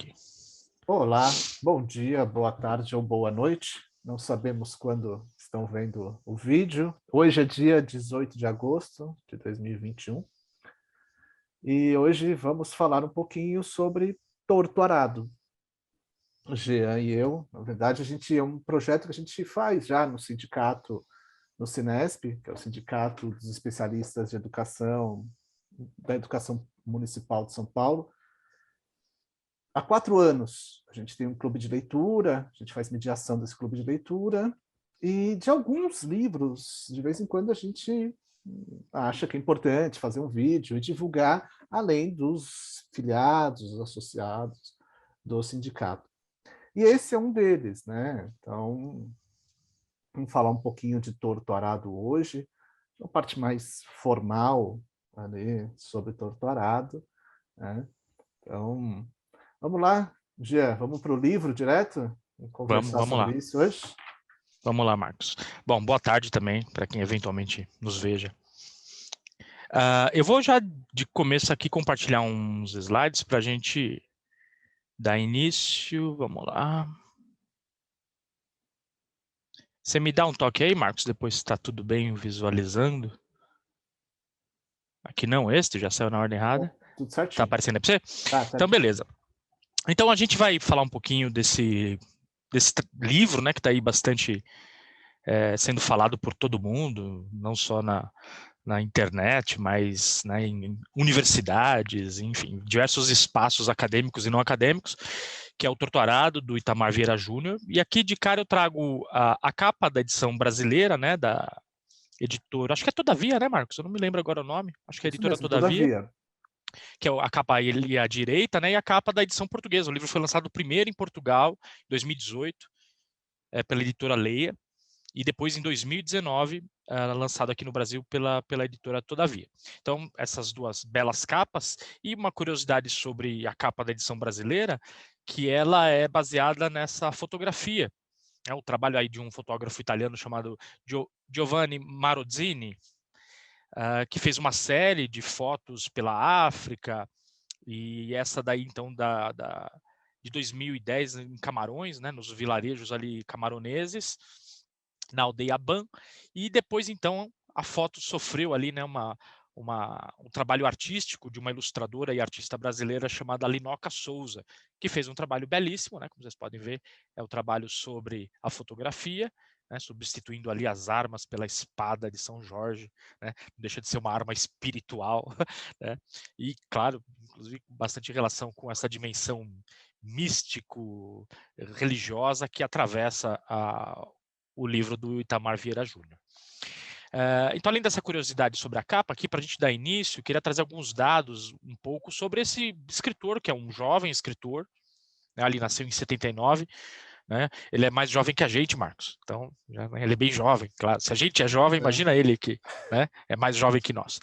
aqui. Olá, bom dia, boa tarde ou boa noite. Não sabemos quando estão vendo o vídeo. Hoje é dia 18 de agosto de 2021 e hoje vamos falar um pouquinho sobre Torto Arado. O Jean e eu, na verdade, a gente é um projeto que a gente faz já no sindicato, no Sinesp, que é o Sindicato dos Especialistas de Educação, da Educação Municipal de São Paulo. Há 4 anos, a gente tem um clube de leitura, a gente faz mediação desse clube de leitura, e de alguns livros, de vez em quando a gente acha que é importante fazer um vídeo e divulgar, além dos filiados, dos associados do sindicato. E esse é um deles, né? Então, vamos falar um pouquinho de Torto Arado hoje, uma parte mais formal ali sobre Torto Arado, né? Então, vamos lá, Gia, vamos para o livro direto? Vamos conversar Vamos lá. sobre isso hoje? Vamos lá, Marcos. Bom, boa tarde também, para quem eventualmente nos veja. Eu vou já de começo aqui compartilhar uns slides para a gente dar início. Vamos lá. Você me dá um toque aí, Marcos, depois se está tudo bem visualizando. Aqui não, já saiu na ordem errada. Tudo Tá certinho. aparecendo aí para você? Tá Então, certinho. beleza. Então, a gente vai falar um pouquinho desse livro, né, que está aí bastante sendo falado por todo mundo, não só na internet, mas né, em universidades, enfim, diversos espaços acadêmicos e não acadêmicos, que é o Torto Arado, do Itamar Vieira Júnior. E aqui de cara eu trago a capa da edição brasileira, né, da editora, acho que é Todavia, né, Marcos? Eu não me lembro agora o nome, acho que é a Isso editora mesmo, Todavia, todavia. que é a capa ali à direita, né, e a capa da edição portuguesa. O livro foi lançado primeiro em Portugal, em 2018, pela editora Leia, e depois em 2019 lançado aqui no Brasil pela editora Todavia. Então, essas duas belas capas, e uma curiosidade sobre a capa da edição brasileira, que ela é baseada nessa fotografia. É o trabalho aí de um fotógrafo italiano chamado Giovanni Marozzini, que fez uma série de fotos pela África, e essa daí, então, de 2010 em Camarões, né, nos vilarejos ali camaroneses, na aldeia Ban, e depois, então, a foto sofreu ali, né, um trabalho artístico de uma ilustradora e artista brasileira chamada Linoca Souza, que fez um trabalho belíssimo, né, como vocês podem ver, é o trabalho sobre a fotografia, né, substituindo ali as armas pela espada de São Jorge, né, não deixa de ser uma arma espiritual, né, e, claro, inclusive, bastante relação com essa dimensão místico-religiosa que atravessa o livro do Itamar Vieira Júnior. Então, além dessa curiosidade sobre a capa, aqui para a gente dar início, queria trazer alguns dados um pouco sobre esse escritor, que é um jovem escritor, né, ele nasceu em 79, né, ele é mais jovem que a gente, Marcos, então ele é bem jovem, claro, se a gente é jovem, É. imagina ele que, né, é mais jovem que nós.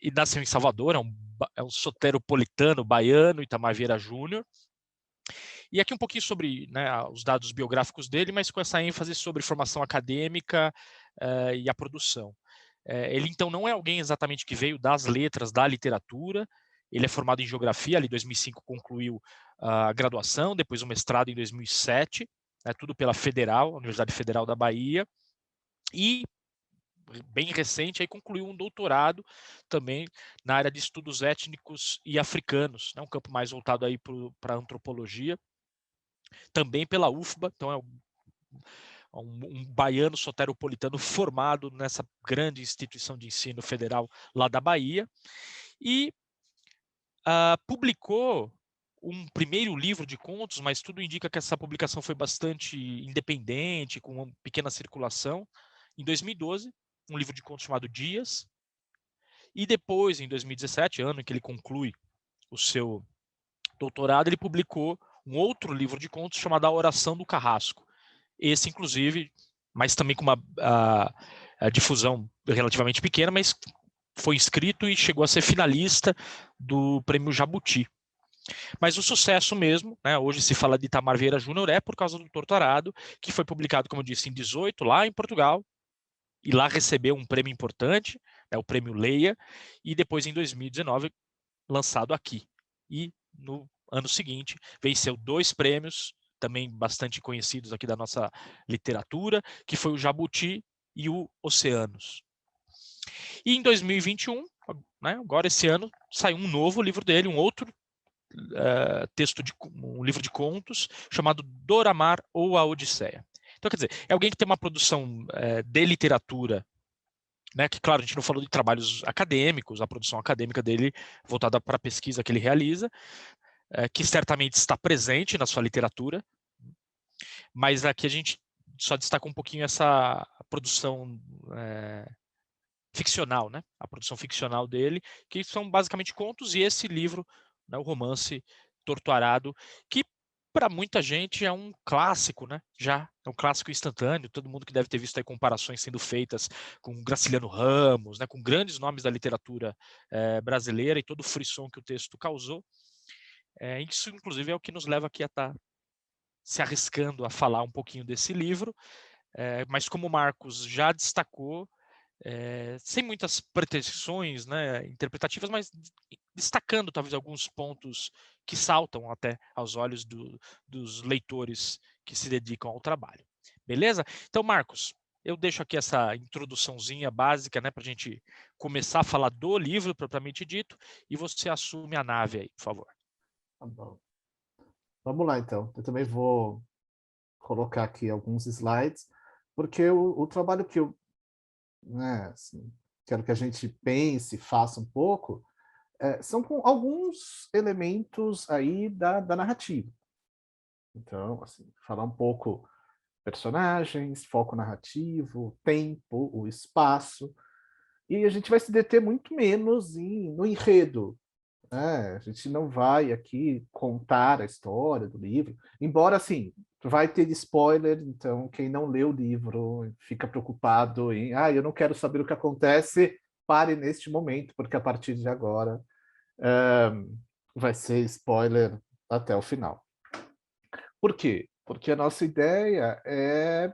E nasceu em Salvador, é um soteropolitano baiano, Itamar Vieira Júnior. E aqui um pouquinho sobre, né, os dados biográficos dele, mas com essa ênfase sobre formação acadêmica e a produção. Ele, então, não é alguém exatamente que veio das letras, da literatura. Ele é formado em geografia, ali em 2005 concluiu a graduação, depois o mestrado em 2007, né, tudo pela Federal, Universidade Federal da Bahia, e bem recente, aí concluiu um doutorado também na área de estudos étnicos e africanos, né, um campo mais voltado aí para a antropologia, também pela UFBA, então é um baiano soteropolitano formado nessa grande instituição de ensino federal lá da Bahia, e publicou um primeiro livro de contos, mas tudo indica que essa publicação foi bastante independente, com uma pequena circulação, em 2012, um livro de contos chamado Dias, e depois, em 2017, ano em que ele conclui o seu doutorado, ele publicou um outro livro de contos chamado A Oração do Carrasco. Esse, inclusive, mas também com uma difusão relativamente pequena, mas foi inscrito e chegou a ser finalista do Prêmio Jabuti. Mas o sucesso mesmo, né, hoje se fala de Itamar Vieira Júnior, é por causa do Torto Arado, que foi publicado, como eu disse, em 18, lá em Portugal, e lá recebeu um prêmio importante, né, o Prêmio Leia, e depois, em 2019, lançado aqui. E ano seguinte, venceu 2 prêmios, também bastante conhecidos aqui da nossa literatura, que foi o Jabuti e o Oceanos. E em 2021, né, agora esse ano, saiu um novo livro dele, um outro um livro de contos, chamado Doramar ou a Odisseia. Então, quer dizer, é alguém que tem uma produção de literatura, né, que, claro, a gente não falou de trabalhos acadêmicos, a produção acadêmica dele voltada para a pesquisa que ele realiza, que certamente está presente na sua literatura, mas aqui a gente só destaca um pouquinho essa produção ficcional, né? A produção ficcional dele, que são basicamente contos, e esse livro, né, o romance Torto-Arado, que para muita gente é um clássico, né? Já é um clássico instantâneo. Todo mundo que deve ter visto aí comparações sendo feitas com Graciliano Ramos, né? Com grandes nomes da literatura brasileira, e todo o frisson que o texto causou. Isso, inclusive, é o que nos leva aqui a estar se arriscando a falar um pouquinho desse livro, mas como o Marcos já destacou, sem muitas pretensões, né, interpretativas, mas destacando talvez alguns pontos que saltam até aos olhos dos leitores que se dedicam ao trabalho. Beleza? Então, Marcos, eu deixo aqui essa introduçãozinha básica, né, para a gente começar a falar do livro propriamente dito, e você assume a nave aí, por favor. Tá bom. Vamos lá, então. Eu também vou colocar aqui alguns slides, porque o trabalho que eu, né, assim, quero que a gente pense, faça um pouco, são com alguns elementos aí da narrativa. Então, assim, falar um pouco personagens, foco narrativo, tempo, o espaço, e a gente vai se deter muito menos no enredo, né? A gente não vai aqui contar a história do livro, embora, assim, vai ter spoiler, então quem não lê o livro fica preocupado em, eu não quero saber o que acontece, pare neste momento, porque a partir de agora vai ser spoiler até o final. Por quê? Porque a nossa ideia é,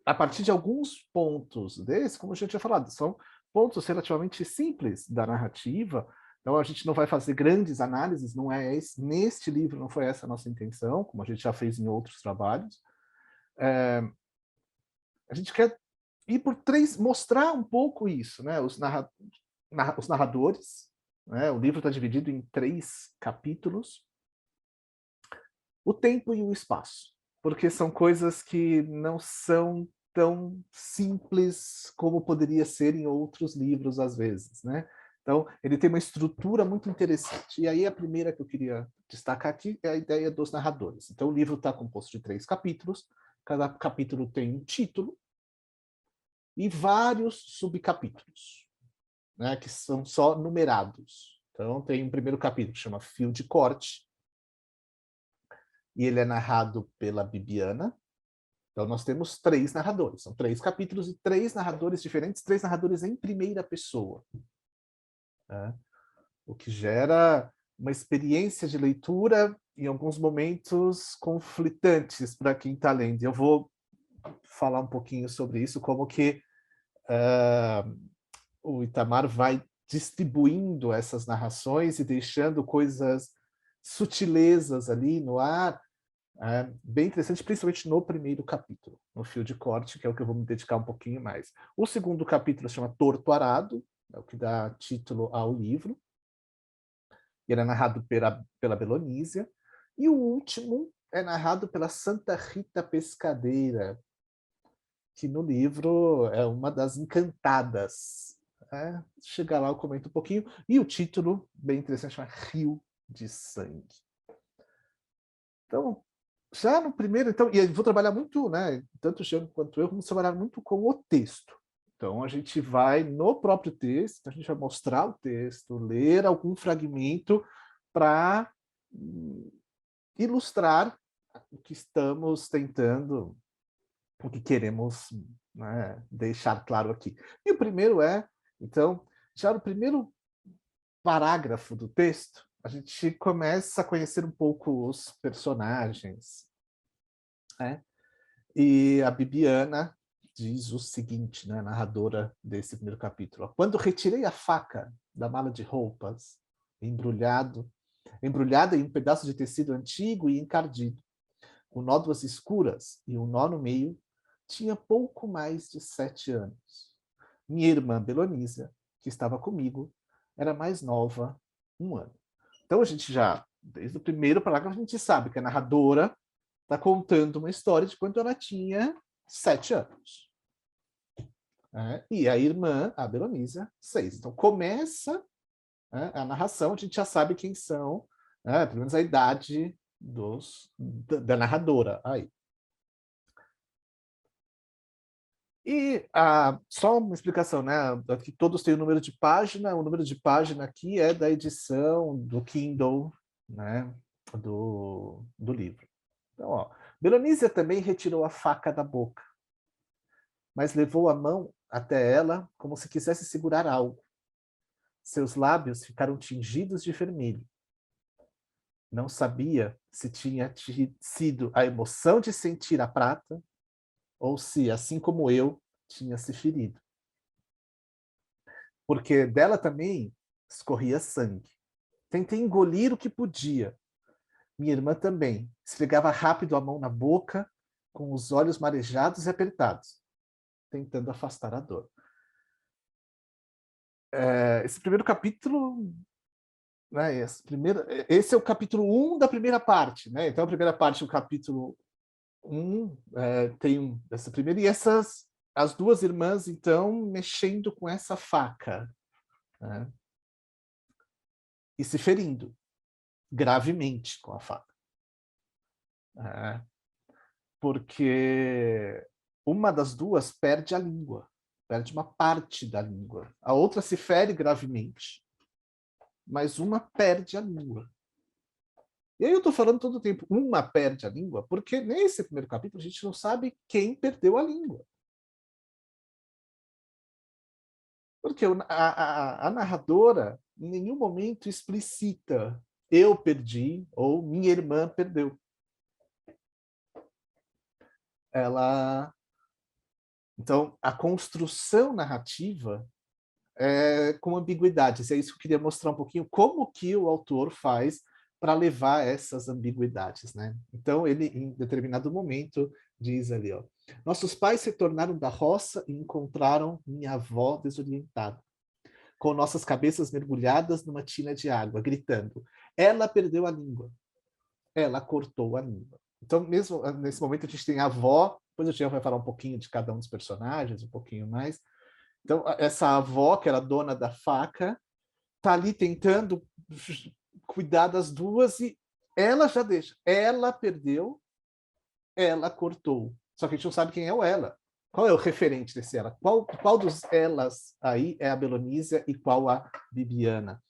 a partir de alguns pontos desses, como a gente tinha falado, são pontos relativamente simples da narrativa, então a gente não vai fazer grandes análises, não é neste livro não foi essa a nossa intenção, como a gente já fez em outros trabalhos. A gente quer ir por mostrar um pouco isso, né? Os narradores, né? O livro está dividido em 3 capítulos, o tempo e o espaço, porque são coisas que não são tão simples como poderia ser em outros livros, às vezes, né? Então, ele tem uma estrutura muito interessante. E aí, a primeira que eu queria destacar aqui é a ideia dos narradores. Então, o livro está composto de 3 capítulos, cada capítulo tem um título e vários subcapítulos, né, que são só numerados. Então, tem um primeiro capítulo que chama Fio de Corte, e ele é narrado pela Bibiana. Então, nós temos 3 narradores. São 3 capítulos e 3 narradores diferentes, 3 narradores em primeira pessoa, né? O que gera uma experiência de leitura, em alguns momentos, conflitantes para quem está lendo. Eu vou falar um pouquinho sobre isso, como que o Itamar vai distribuindo essas narrações e deixando coisas, sutilezas ali no ar, bem interessante, principalmente no primeiro capítulo, no Fio de Corte, que é o que eu vou me dedicar um pouquinho mais. O segundo capítulo se chama Torto-Arado, é o que dá título ao livro. Ele é narrado pela Belonísia. E o último é narrado pela Santa Rita Pescadeira, que no livro é uma das encantadas. Chegar lá eu comento um pouquinho. E o título, bem interessante, chama Rio de Sangue. Então, já no primeiro, então, e eu vou trabalhar muito, né, tanto o Jean quanto eu, vamos trabalhar muito com o texto. Então, a gente vai no próprio texto, a gente vai mostrar o texto, ler algum fragmento para ilustrar o que estamos tentando, o que queremos, né, deixar claro aqui. E o primeiro então, já no primeiro parágrafo do texto, a gente começa a conhecer um pouco os personagens, né? E a Bibiana diz o seguinte, né, narradora desse primeiro capítulo: quando retirei a faca da mala de roupas, embrulhado embrulhada em um pedaço de tecido antigo e encardido, com nódoas escuras e um nó no meio, tinha pouco mais de 7 anos. Minha irmã Belonísia, que estava comigo, era mais nova, 1 ano. Então a gente já, desde o primeiro parágrafo, a gente sabe que a narradora está contando uma história de quando ela tinha 7 anos. E a irmã, a Belonísia, 6. Então começa a narração, a gente já sabe quem são, pelo menos a idade da narradora. Aí. E só uma explicação, né? Aqui todos têm o número de página, o número de página aqui é da edição do Kindle, né? do livro. Então, ó, Belonísia também retirou a faca da boca, mas levou a mão até ela como se quisesse segurar algo. Seus lábios ficaram tingidos de vermelho. Não sabia se tinha sido a emoção de sentir a prata ou se, assim como eu, tinha se ferido. Porque dela também escorria sangue. Tentei engolir o que podia. Minha irmã também esfregava rápido a mão na boca, com os olhos marejados e apertados, tentando afastar a dor. Esse primeiro capítulo, né, esse é o capítulo 1 da primeira parte, né? Então a primeira parte, o capítulo 1, tem essa primeira, e as duas irmãs, então, mexendo com essa faca, né? E se ferindo gravemente com a faca. Porque uma das duas perde a língua, perde uma parte da língua. A outra se fere gravemente, mas uma perde a língua. E aí eu estou falando todo o tempo, uma perde a língua, porque nesse primeiro capítulo a gente não sabe quem perdeu a língua. Porque a narradora em nenhum momento explicita eu perdi ou minha irmã perdeu. Então, a construção narrativa é com ambiguidades. É isso que eu queria mostrar um pouquinho, como que o autor faz para levar essas ambiguidades, né? Então, ele, em determinado momento, diz ali, ó, nossos pais se tornaram da roça e encontraram minha avó desorientada, com nossas cabeças mergulhadas numa tina de água, gritando, ela perdeu a língua, ela cortou a língua. Então, mesmo nesse momento, a gente tem a avó, depois o Tiago vai falar um pouquinho de cada um dos personagens, um pouquinho mais. Então, essa avó, que era dona da faca, está ali tentando cuidar das duas e ela já deixa. Ela perdeu, ela cortou. Só que a gente não sabe quem é o ela. Qual é o referente desse ela? Qual dos elas aí é a Belonísia e qual a Bibiana?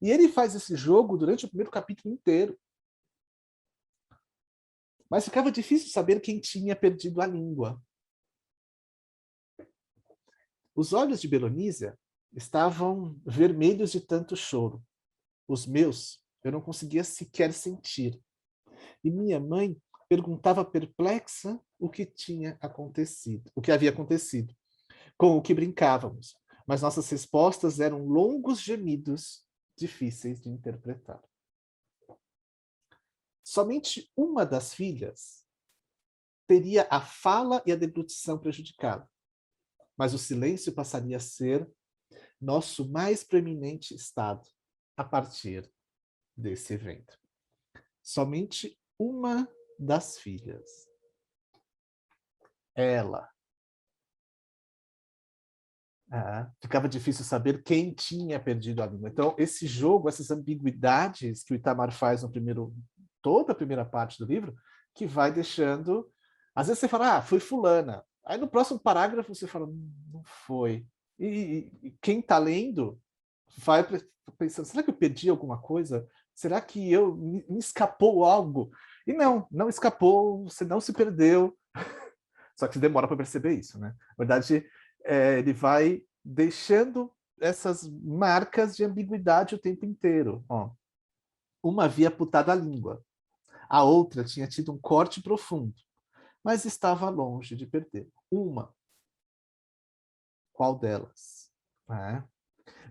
E ele faz esse jogo durante o primeiro capítulo inteiro. Mas ficava difícil saber quem tinha perdido a língua. Os olhos de Belonísia estavam vermelhos de tanto choro. Os meus eu não conseguia sequer sentir. E minha mãe perguntava perplexa o que tinha acontecido, o que havia acontecido, com o que brincávamos. Mas nossas respostas eram longos gemidos, difíceis de interpretar. Somente uma das filhas teria a fala e a deglutição prejudicada, mas o silêncio passaria a ser nosso mais preeminente estado a partir desse evento. Somente uma das filhas. Ela. Ficava difícil saber quem tinha perdido a língua. Então, esse jogo, essas ambiguidades que o Itamar faz toda a primeira parte do livro, que vai deixando... Às vezes você fala, foi fulana. Aí no próximo parágrafo você fala, não foi. E quem está lendo vai pensando, será que eu perdi alguma coisa? Será que me escapou algo? E não escapou, você não se perdeu. Só que demora para perceber isso, né? Na verdade, ele vai deixando essas marcas de ambiguidade o tempo inteiro. Ó, uma havia amputado a língua, a outra tinha tido um corte profundo, mas estava longe de perder. Uma. Qual delas?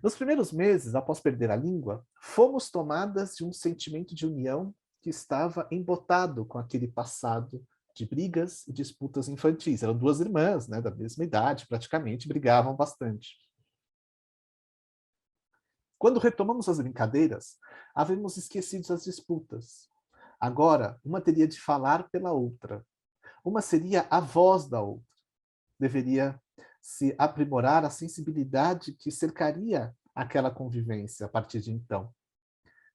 Nos primeiros meses, após perder a língua, fomos tomadas de um sentimento de união que estava embotado com aquele passado de brigas e disputas infantis. Eram duas irmãs, né, da mesma idade, praticamente, brigavam bastante. Quando retomamos as brincadeiras, havíamos esquecido as disputas. Agora, uma teria de falar pela outra. Uma seria a voz da outra. Deveria se aprimorar a sensibilidade que cercaria aquela convivência a partir de então.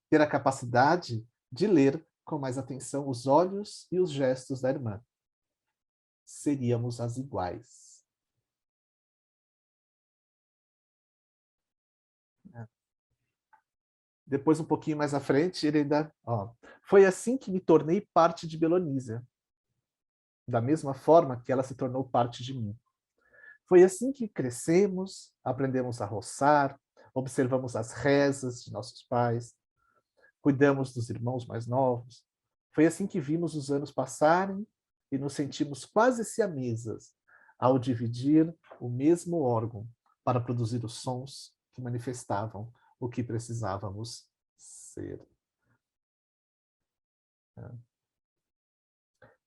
Ter a capacidade de ler com mais atenção os olhos e os gestos da irmã. Seríamos as iguais. Depois, um pouquinho mais à frente, ele ainda... foi assim que me tornei parte de Belonísia, da mesma forma que ela se tornou parte de mim. Foi assim que crescemos, aprendemos a roçar, observamos as rezas de nossos pais, cuidamos dos irmãos mais novos. Foi assim que vimos os anos passarem e nos sentimos quase siamesas ao dividir o mesmo órgão para produzir os sons que manifestavam o que precisávamos ser.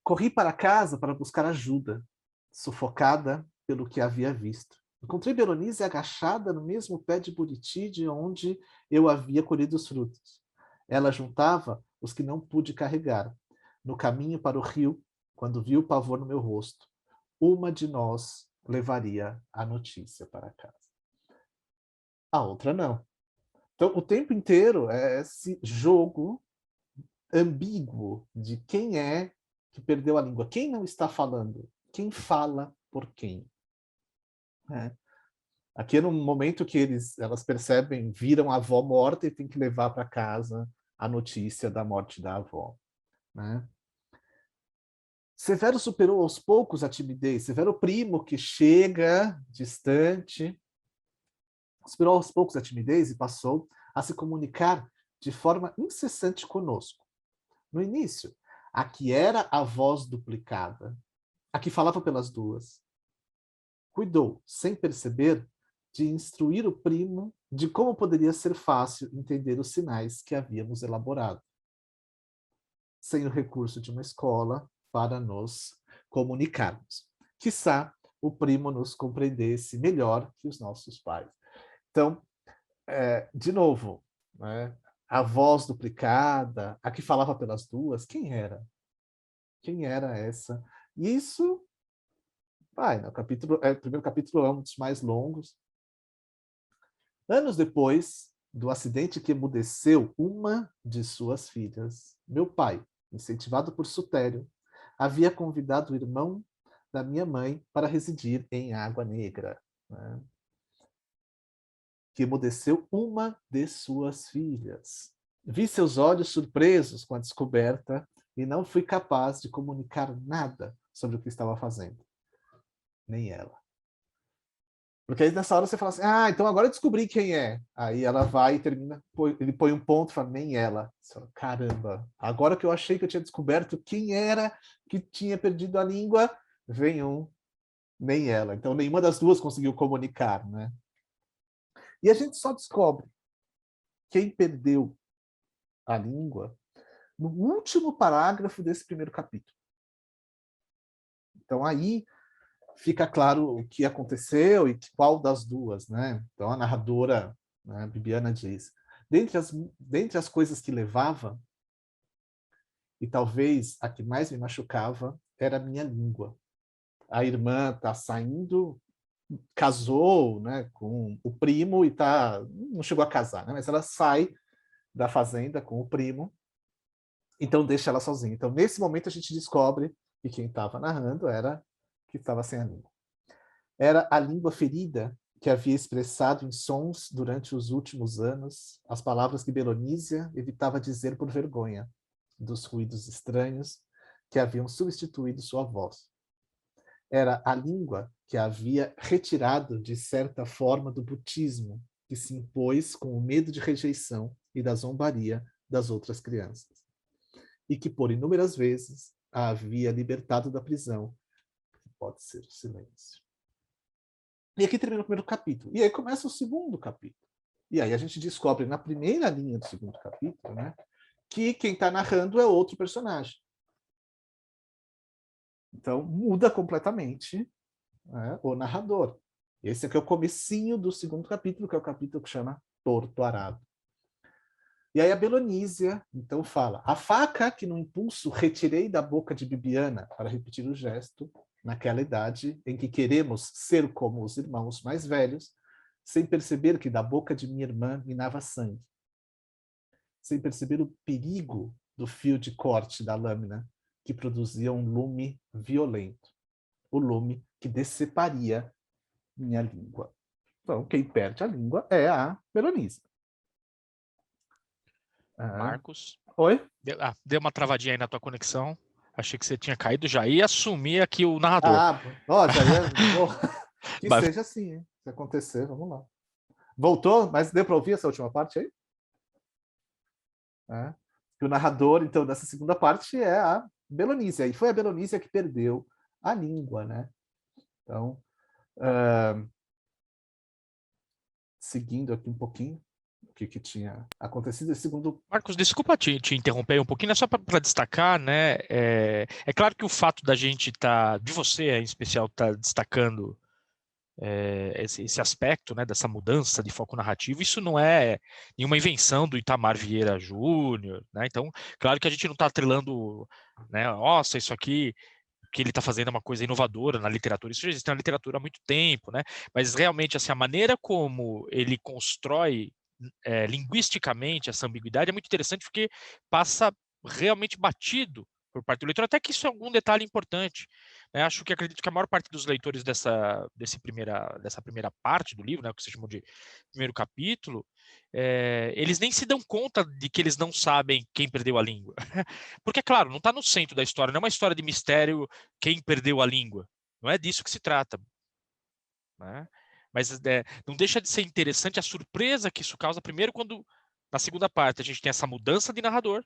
Corri para casa para buscar ajuda, sufocada pelo que havia visto. Encontrei Beronice agachada no mesmo pé de buriti de onde eu havia colhido os frutos. Ela juntava os que não pude carregar. No caminho para o rio, quando viu o pavor no meu rosto, uma de nós levaria a notícia para casa. A outra não. Então, o tempo inteiro é esse jogo ambíguo de quem é que perdeu a língua. Quem não está falando? Quem fala por quem? Aqui é no momento que elas percebem, viram a avó morta e tem que levar para casa a notícia da morte da avó. Né? Severo superou aos poucos a timidez. Severo primo que chega distante, superou aos poucos a timidez e passou a se comunicar de forma incessante conosco. No início, a que era a voz duplicada, a que falava pelas duas, cuidou, sem perceber, de instruir o primo de como poderia ser fácil entender os sinais que havíamos elaborado, sem o recurso de uma escola para nos comunicarmos. Quiçá o primo nos compreendesse melhor que os nossos pais. Então, de novo, né, a voz duplicada, a que falava pelas duas, quem era? Quem era essa? Isso, no primeiro capítulo é um dos mais longos. Anos depois do acidente que emudeceu uma de suas filhas, meu pai, incentivado por Sutério, havia convidado o irmão da minha mãe para residir em Água Negra, né? Que emudeceu uma de suas filhas. Vi seus olhos surpresos com a descoberta e não fui capaz de comunicar nada sobre o que estava fazendo. Nem ela. Porque aí nessa hora você fala assim, então agora eu descobri quem é. Aí ela vai e termina, ele põe um ponto e fala, nem ela. Você fala, caramba, agora que eu achei que eu tinha descoberto quem era que tinha perdido a língua, vem nem ela. Então nenhuma das duas conseguiu comunicar, né? E a gente só descobre quem perdeu a língua no último parágrafo desse primeiro capítulo. Então aí fica claro o que aconteceu e qual das duas, né? Então a narradora, né, Bibiana diz, dentre as coisas que levava, e talvez a que mais me machucava, era a minha língua. A irmã está saindo, casou, né, com o primo e não chegou a casar, né, mas ela sai da fazenda com o primo, então deixa ela sozinha. Então nesse momento a gente descobre que quem estava narrando era que estava sem a língua. Era a língua ferida que havia expressado em sons durante os últimos anos as palavras que Belonísia evitava dizer por vergonha dos ruídos estranhos que haviam substituído sua voz. Era a língua que havia retirado de certa forma do butismo que se impôs com o medo de rejeição e da zombaria das outras crianças, e que por inúmeras vezes a havia libertado da prisão, que pode ser o silêncio. E aqui termina o primeiro capítulo. E aí começa o segundo capítulo. E aí a gente descobre na primeira linha do segundo capítulo, né, que quem está narrando é outro personagem. Então muda completamente, né, o narrador. Esse aqui é o comecinho do segundo capítulo, que é o capítulo que chama Torto Arado. E aí a Belonísia, então, fala: a faca que no impulso retirei da boca de Bibiana para repetir o gesto, naquela idade em que queremos ser como os irmãos mais velhos, sem perceber que da boca de minha irmã minava sangue. Sem perceber o perigo do fio de corte da lâmina, que produzia um lume violento. O lume que deceparia minha língua. Então, quem perde a língua é a Belonísia. Marcos, Oi? deu uma travadinha aí na tua conexão. Achei que você tinha caído, já ia assumir aqui o narrador. Ó, já ia... que Mas, seja assim, hein? Se acontecer, vamos lá. Voltou? Mas deu para ouvir essa última parte aí? Que o narrador, então, dessa segunda parte é a Belonísia. E foi a Belonísia que perdeu a língua, né? Então, seguindo aqui um pouquinho o que tinha acontecido. Segundo... Marcos, desculpa te interromper um pouquinho, é só para destacar, né? É claro que o fato da gente de você em especial, estar destacando esse aspecto, né, dessa mudança de foco narrativo, isso não é nenhuma invenção do Itamar Vieira Júnior, né? Então, claro que a gente não está atrelando, né? Nossa, isso aqui que ele está fazendo é uma coisa inovadora na literatura. Isso já existe na literatura há muito tempo, né? Mas realmente, assim, a maneira como ele constrói linguisticamente essa ambiguidade é muito interessante, porque passa realmente batido por parte do leitor, até que isso é algum detalhe importante, né? Acredito que a maior parte dos leitores dessa primeira parte do livro, né, o que se chamou de primeiro capítulo, eles nem se dão conta de que eles não sabem quem perdeu a língua. Porque, claro, não está no centro da história, não é uma história de mistério quem perdeu a língua. Não é disso que se trata, né? Mas não deixa de ser interessante a surpresa que isso causa, primeiro, quando na segunda parte a gente tem essa mudança de narrador,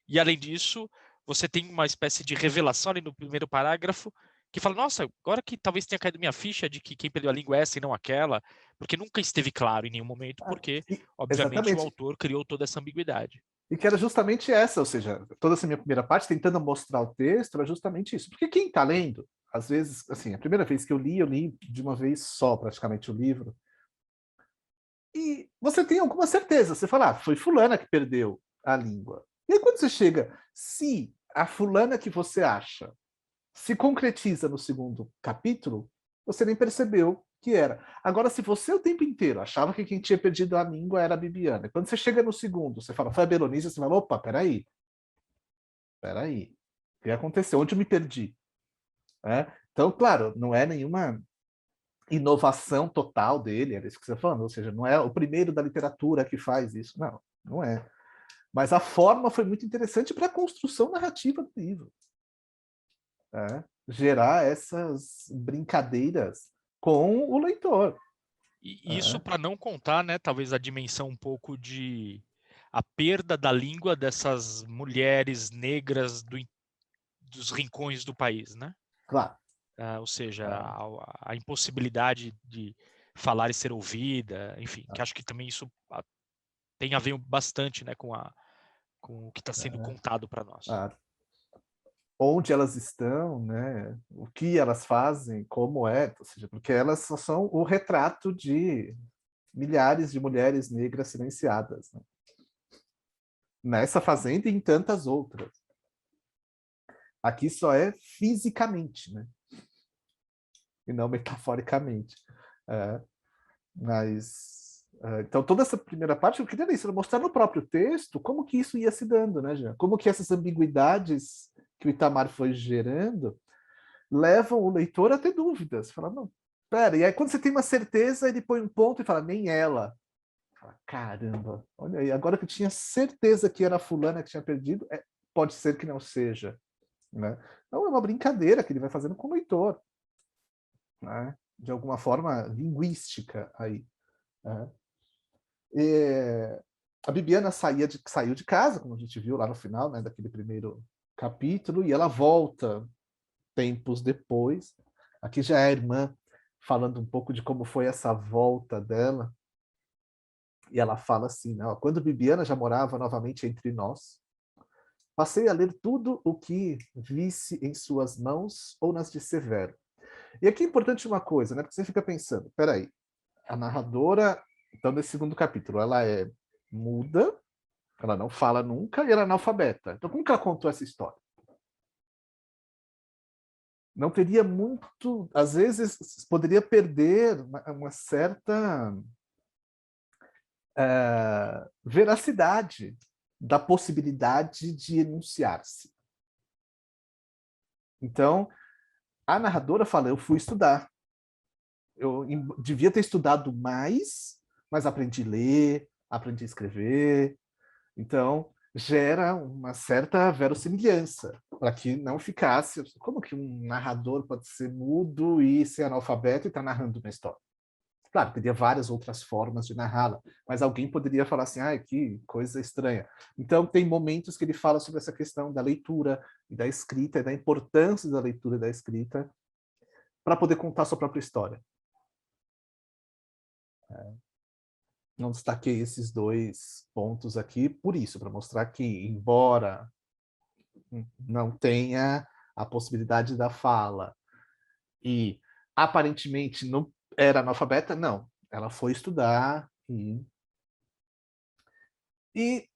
e além disso, você tem uma espécie de revelação ali no primeiro parágrafo, que fala: nossa, agora que talvez tenha caído minha ficha de que quem perdeu a língua é essa e não aquela, porque nunca esteve claro em nenhum momento, porque, obviamente, o Exatamente. autor criou toda essa ambiguidade. E que era justamente essa, ou seja, toda essa minha primeira parte, tentando mostrar o texto, era justamente isso. Porque quem está lendo, às vezes, assim, a primeira vez que eu li de uma vez só, praticamente, o livro. E você tem alguma certeza, você fala: foi fulana que perdeu a língua. E aí, quando você chega, se a fulana que você acha se concretiza no segundo capítulo, você nem percebeu que era. Agora, se você o tempo inteiro achava que quem tinha perdido a língua era a Bibiana, e quando você chega no segundo, você fala: foi a Belonísia, você fala: opa, peraí. O que aconteceu? Onde eu me perdi? Então, claro, não é nenhuma inovação total dele, era isso que você está falando, ou seja, não é o primeiro da literatura que faz isso, não é. Mas a forma foi muito interessante para a construção narrativa do livro. Gerar essas brincadeiras com o leitor. E isso para não contar, né, talvez a dimensão um pouco de a perda da língua dessas mulheres negras dos rincões do país, né? Claro. Ou seja, a impossibilidade de falar e ser ouvida, enfim, que acho que também isso tem a ver bastante, né, com o que está sendo contado para nós. Onde elas estão, né? O que elas fazem, como é, ou seja, porque elas só são o retrato de milhares de mulheres negras silenciadas, né? Nessa fazenda e em tantas outras. Aqui só é fisicamente, né? E não metaforicamente. Então, toda essa primeira parte, eu queria isso, mostrar no próprio texto como que isso ia se dando, né, Jean? Como que essas ambiguidades que o Itamar foi gerando levam o leitor a ter dúvidas. Fala: não, pera. E aí, quando você tem uma certeza, ele põe um ponto e fala: nem ela. Fala: caramba, olha aí, agora que eu tinha certeza que era a fulana que tinha perdido, pode ser que não seja. Né? Então, é uma brincadeira que ele vai fazendo com o leitor. Né? De alguma forma linguística aí. Né? A Bibiana saiu de casa, como a gente viu lá no final, né, daquele primeiro capítulo, e ela volta tempos depois. Aqui já é a irmã falando um pouco de como foi essa volta dela. E ela fala assim, né, ó, quando Bibiana já morava novamente entre nós, passei a ler tudo o que visse em suas mãos ou nas de Severo. E aqui é importante uma coisa, né, porque você fica pensando, espera aí, a narradora, então, nesse segundo capítulo, ela é muda, ela não fala nunca e ela é analfabeta. Então, como que ela contou essa história? Não teria muito, às vezes, poderia perder uma certa veracidade da possibilidade de enunciar-se. Então, a narradora fala, eu fui estudar. Eu devia ter estudado mais, mas aprendi a ler, aprendi a escrever. Então, gera uma certa verossimilhança, para que não ficasse... Como que um narrador pode ser mudo e ser analfabeto e estar narrando uma história? Claro, teria várias outras formas de narrá-la, mas alguém poderia falar assim, ah, que coisa estranha. Então, tem momentos que ele fala sobre essa questão da leitura e da escrita, e da importância da leitura e da escrita, para poder contar sua própria história. Não destaquei esses dois pontos aqui por isso, para mostrar que, embora não tenha a possibilidade da fala e aparentemente não era analfabeta, não. Ela foi estudar e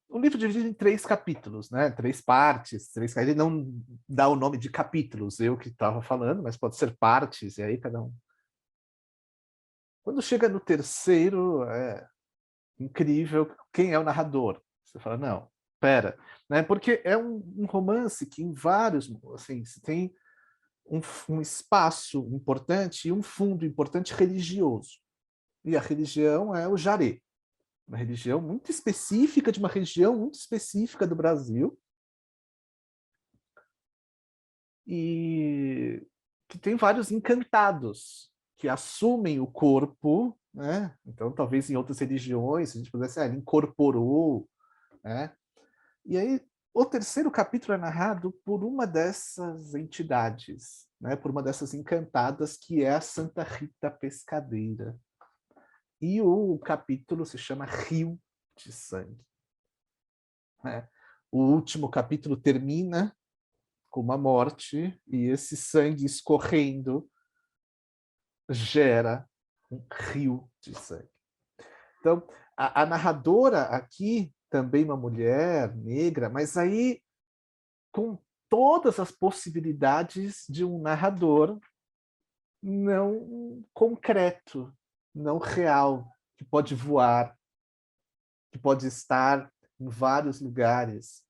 o livro é dividido em 3 capítulos, né? 3 partes, ele não dá o nome de capítulos, eu que estava falando, mas pode ser partes, e aí cada um. Quando chega no terceiro, é incrível quem é o narrador. Você fala, não, pera, né? Porque é um romance que em vários, assim, você tem um espaço importante e um fundo importante religioso. E a religião é o jaré, uma religião muito específica, de uma região muito específica do Brasil, e que tem vários encantados que assumem o corpo, né? Então, talvez em outras religiões, se a gente pudesse, ele incorporou, né? E aí, o terceiro capítulo é narrado por uma dessas entidades, né? Por uma dessas encantadas, que é a Santa Rita Pescadeira. E o capítulo se chama Rio de Sangue. Né? O último capítulo termina com uma morte, e esse sangue escorrendo gera um rio de sangue. Então, a narradora aqui, também uma mulher negra, mas aí com todas as possibilidades de um narrador não concreto, não real, que pode voar, que pode estar em vários lugares.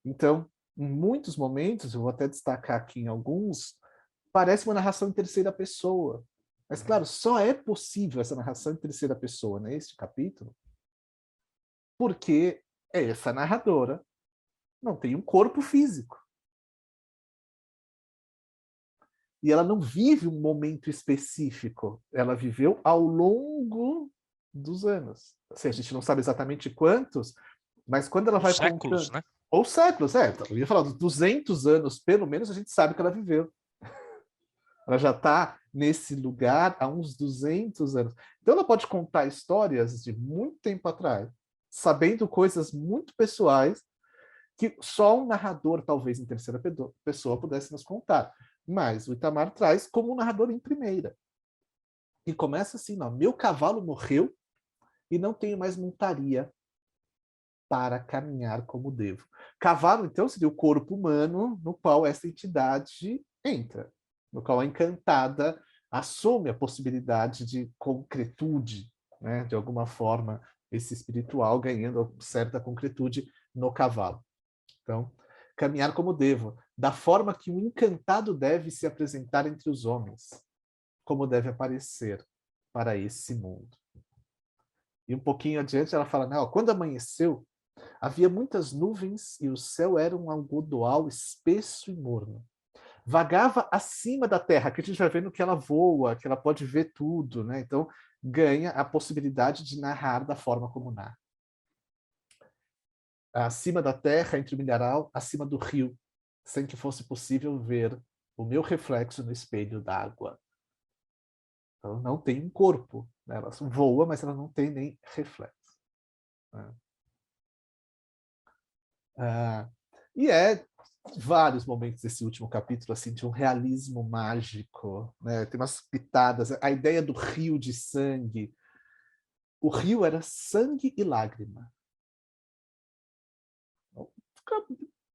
Então, em muitos momentos, eu vou até destacar aqui em alguns, parece uma narração em terceira pessoa. Mas, claro, só é possível essa narração em terceira pessoa neste capítulo porque essa narradora não tem um corpo físico. E ela não vive um momento específico. Ela viveu ao longo dos anos. Assim, a gente não sabe exatamente quantos, mas quando ela Os vai séculos, contando... né? Ou séculos, eu ia falar dos 200 anos, pelo menos a gente sabe que ela viveu. Ela já está nesse lugar há uns 200 anos. Então ela pode contar histórias de muito tempo atrás, sabendo coisas muito pessoais, que só um narrador, talvez em terceira pessoa, pudesse nos contar. Mas o Itamar traz como um narrador em primeira. E começa assim, ó, meu cavalo morreu e não tenho mais montaria para caminhar como devo. Cavalo, então, seria o corpo humano no qual essa entidade entra, no qual a encantada assume a possibilidade de concretude, né? De alguma forma, esse espiritual ganhando certa concretude no cavalo. Então, caminhar como devo, da forma que o encantado deve se apresentar entre os homens, como deve aparecer para esse mundo. E um pouquinho adiante ela fala, não, quando amanheceu, havia muitas nuvens e o céu era um algodoal espesso e morno. Vagava acima da terra, que a gente vai vendo que ela voa, que ela pode ver tudo, né? Então, ganha a possibilidade de narrar da forma como narra. Acima da terra, entre o milharal, acima do rio, sem que fosse possível ver o meu reflexo no espelho d'água. Então, não tem um corpo, né? Ela voa, mas ela não tem nem reflexo. Né? E vários momentos desse último capítulo assim de um realismo mágico, né? Tem umas pitadas, a ideia do rio de sangue. O rio era sangue e lágrima.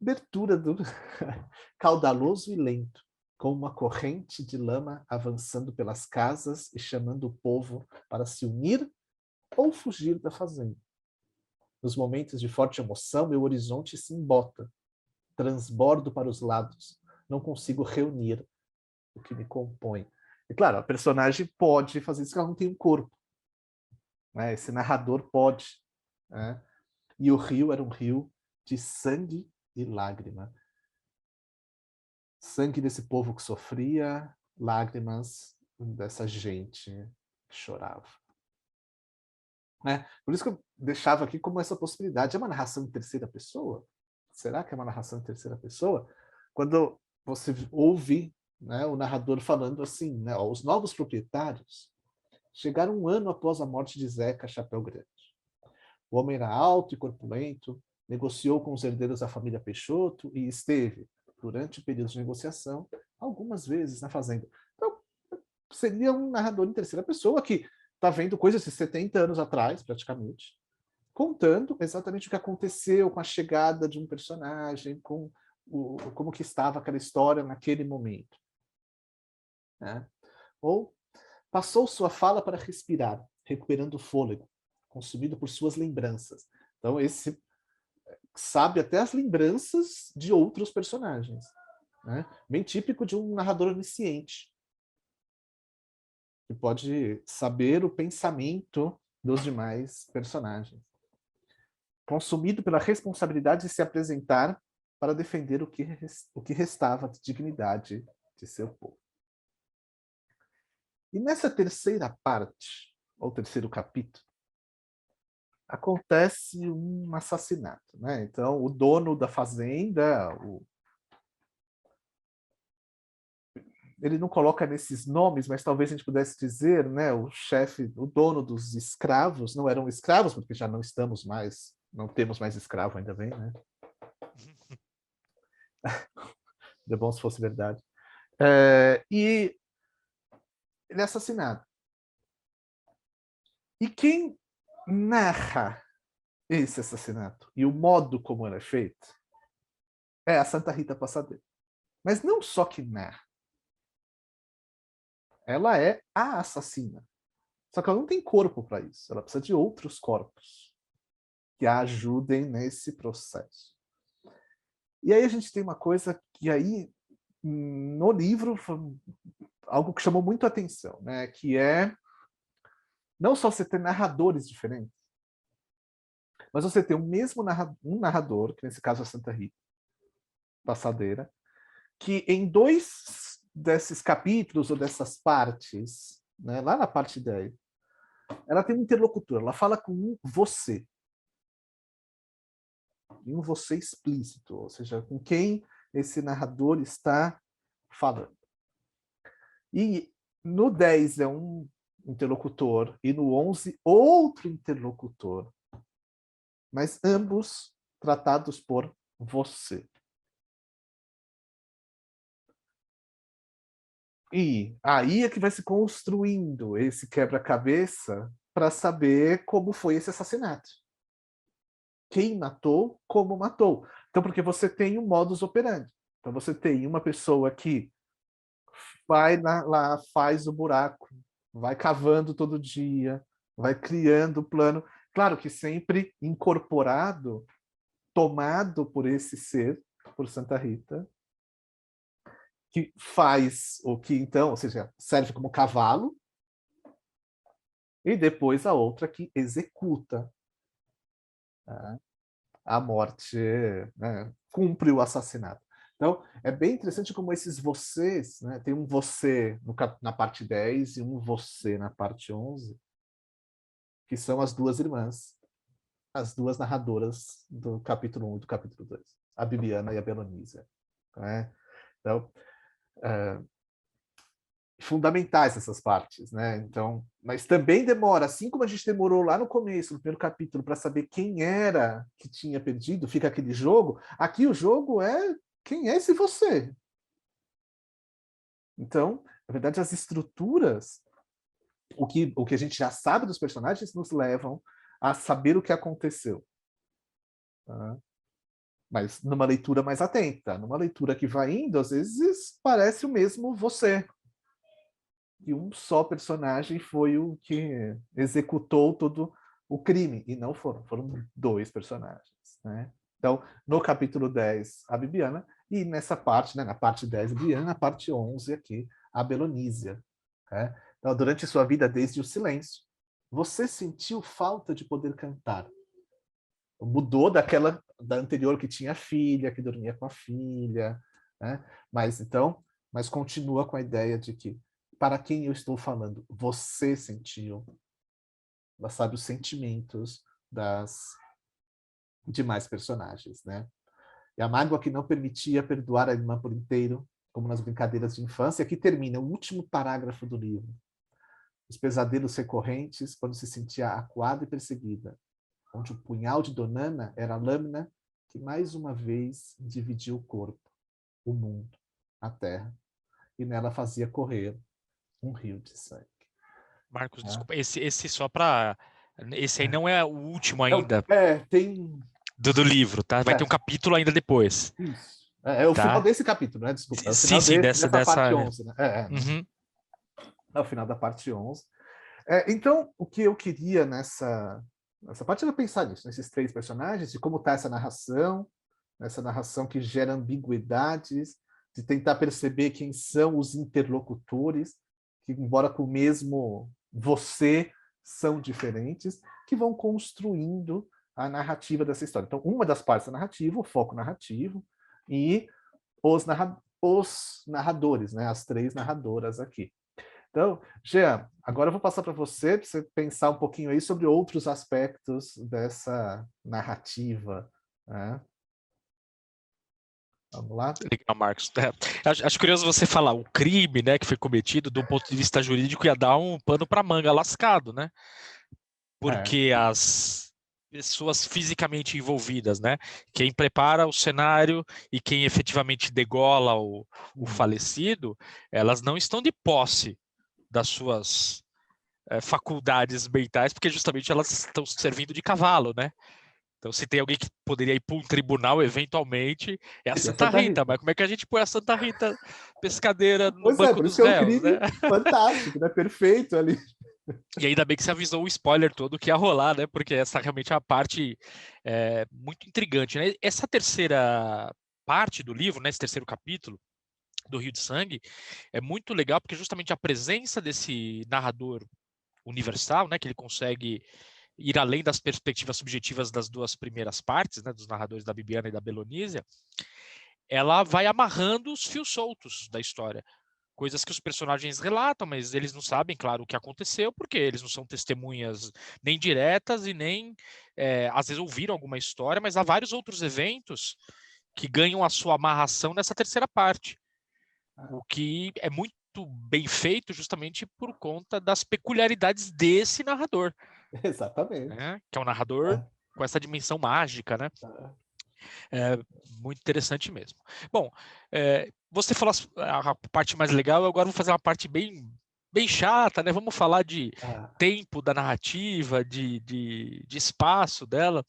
Abertura do caudaloso e lento, com uma corrente de lama avançando pelas casas e chamando o povo para se unir ou fugir da fazenda. Nos momentos de forte emoção, meu horizonte se embota, transbordo para os lados, não consigo reunir o que me compõe. E claro, a personagem pode fazer isso, porque ela não tem um corpo. Né? Esse narrador pode. Né? E o rio era um rio de sangue e lágrima. Sangue desse povo que sofria, lágrimas dessa gente que chorava. Né? Por isso que eu deixava aqui como essa possibilidade. É uma narração em terceira pessoa? Será que é uma narração em terceira pessoa? Quando você ouve, né, o narrador falando assim, né, ó, os novos proprietários chegaram 1 ano após a morte de Zeca Chapéu Grande. O homem era alto e corpulento, negociou com os herdeiros da família Peixoto e esteve, durante o período de negociação, algumas vezes na fazenda. Então, seria um narrador em terceira pessoa que está vendo coisas de 70 anos atrás, praticamente, contando exatamente o que aconteceu com a chegada de um personagem, como que estava aquela história naquele momento. Né? Ou passou sua fala para respirar, recuperando o fôlego, consumido por suas lembranças. Então, esse sabe até as lembranças de outros personagens. Né? Bem típico de um narrador onisciente, que pode saber o pensamento dos demais personagens. Consumido pela responsabilidade de se apresentar para defender o que restava de dignidade de seu povo. E nessa terceira parte, ou terceiro capítulo, acontece um assassinato. Né? Então, o dono da fazenda, ele não coloca nesses nomes, mas talvez a gente pudesse dizer, né, o chefe, o dono dos escravos, não eram escravos, porque já não estamos mais, não temos mais escravo, ainda bem, né? É bom se fosse verdade. E ele é assassinado. E quem narra esse assassinato e o modo como ele é feito é a Santa Rita Passadeira. Mas não só que narra. Ela é a assassina. Só que ela não tem corpo para isso. Ela precisa de outros corpos que a ajudem nesse processo. E aí a gente tem uma coisa que aí, no livro, algo que chamou muito a atenção, né? Que é não só você ter narradores diferentes, mas você ter um narrador, que nesse caso é a Santa Rita Passadeira, que em 2 desses capítulos ou dessas partes, né, lá na parte 10, ela tem um interlocutor, ela fala com um você. E um você explícito, ou seja, com quem esse narrador está falando. E no 10 é um interlocutor, e no 11 outro interlocutor, mas ambos tratados por você. E aí é que vai se construindo esse quebra-cabeça para saber como foi esse assassinato. Quem matou, como matou. Então, porque você tem um modus operandi. Então, você tem uma pessoa que vai lá, faz o buraco, vai cavando todo dia, vai criando o plano. Claro que sempre incorporado, tomado por esse ser, por Santa Rita, que faz o que então, ou seja, serve como cavalo, e depois a outra que executa, né, a morte, né, cumpre o assassinato. Então, é bem interessante como esses vocês, né, tem um você na parte 10 e um você na parte 11, que são as duas irmãs, as duas narradoras do capítulo 1 e do capítulo 2, a Bibiana e a Belonísia. Né? Então, fundamentais essas partes, né? Então, mas também demora, assim como a gente demorou lá no começo, no primeiro capítulo, para saber quem era que tinha perdido, fica aquele jogo. Aqui o jogo é quem é esse você. Então, na verdade, as estruturas, o que a gente já sabe dos personagens, nos levam a saber o que aconteceu. Tá? Mas numa leitura mais atenta, numa leitura que vai indo, às vezes parece o mesmo você. E um só personagem foi o que executou todo o crime, e não foram dois personagens. Né? Então, no capítulo 10, a Bibiana, e nessa parte, né, na parte 10, a Bibiana, na parte 11 aqui, a Belonísia. Né? Então, durante sua vida, desde o silêncio, você sentiu falta de poder cantar. Mudou da anterior que tinha filha, que dormia com a filha, né? Mas continua com a ideia de que para quem eu estou falando, você sentiu, ela sabe os sentimentos das demais personagens, né? E a mágoa que não permitia perdoar a irmã por inteiro, como nas brincadeiras de infância, que termina o último parágrafo do livro. Os pesadelos recorrentes quando se sentia acuada e perseguida, onde o punhal de Donana era a lâmina que mais uma vez dividia o corpo, o mundo, a terra, e nela fazia correr um rio de sangue. Marcos, Tá? desculpa, esse só para... Esse aí não é o último ainda Tem... do livro, tá? Vai ter um capítulo ainda depois, Isso. É o final tá? desse capítulo, né? Desculpa. É o Sim, final sim, dessa parte 11, né? Uhum. É o final da parte 11. Então, o que eu queria nessa parte era pensar nisso, nesses três personagens, de como está essa narração que gera ambiguidades, de tentar perceber quem são os interlocutores, que, embora com o mesmo você, são diferentes, que vão construindo a narrativa dessa história. Então, uma das partes da narrativa, o foco narrativo, e os narradores, né? As três narradoras aqui. Então, Jean, agora eu vou passar para você pensar um pouquinho aí sobre outros aspectos dessa narrativa. Né? Vamos lá? Legal, Marcos. Acho curioso você falar o crime, né, que foi cometido, do ponto de vista jurídico, ia dar um pano para manga lascado, né? Porque as pessoas fisicamente envolvidas, né? Quem prepara o cenário e quem efetivamente degola o falecido, elas não estão de posse das suas faculdades mentais, porque justamente elas estão servindo de cavalo, né? Então, se tem alguém que poderia ir para um tribunal, eventualmente, é a Santa Rita. Mas como é que a gente põe a Santa Rita pescadeira no Pois é, banco por isso dos que é um réus, né? crime fantástico, né? Perfeito ali. E ainda bem que você avisou o spoiler todo que ia rolar, né? Porque essa realmente é a parte muito intrigante, né? Essa terceira parte do livro, né? Esse terceiro capítulo do Rio de Sangue, é muito legal porque justamente a presença desse narrador universal, né? Que ele consegue ir além das perspectivas subjetivas das duas primeiras partes, né, dos narradores da Bibiana e da Belonísia, ela vai amarrando os fios soltos da história. Coisas que os personagens relatam, mas eles não sabem, claro, o que aconteceu, porque eles não são testemunhas nem diretas e nem, às vezes, ouviram alguma história, mas há vários outros eventos que ganham a sua amarração nessa terceira parte. O que é muito bem feito justamente por conta das peculiaridades desse narrador. Exatamente. Né? Que é um narrador com essa dimensão mágica, né? É muito interessante mesmo. Bom, você falou a parte mais legal, agora vou fazer uma parte bem chata, né? Vamos falar de tempo da narrativa, de espaço dela.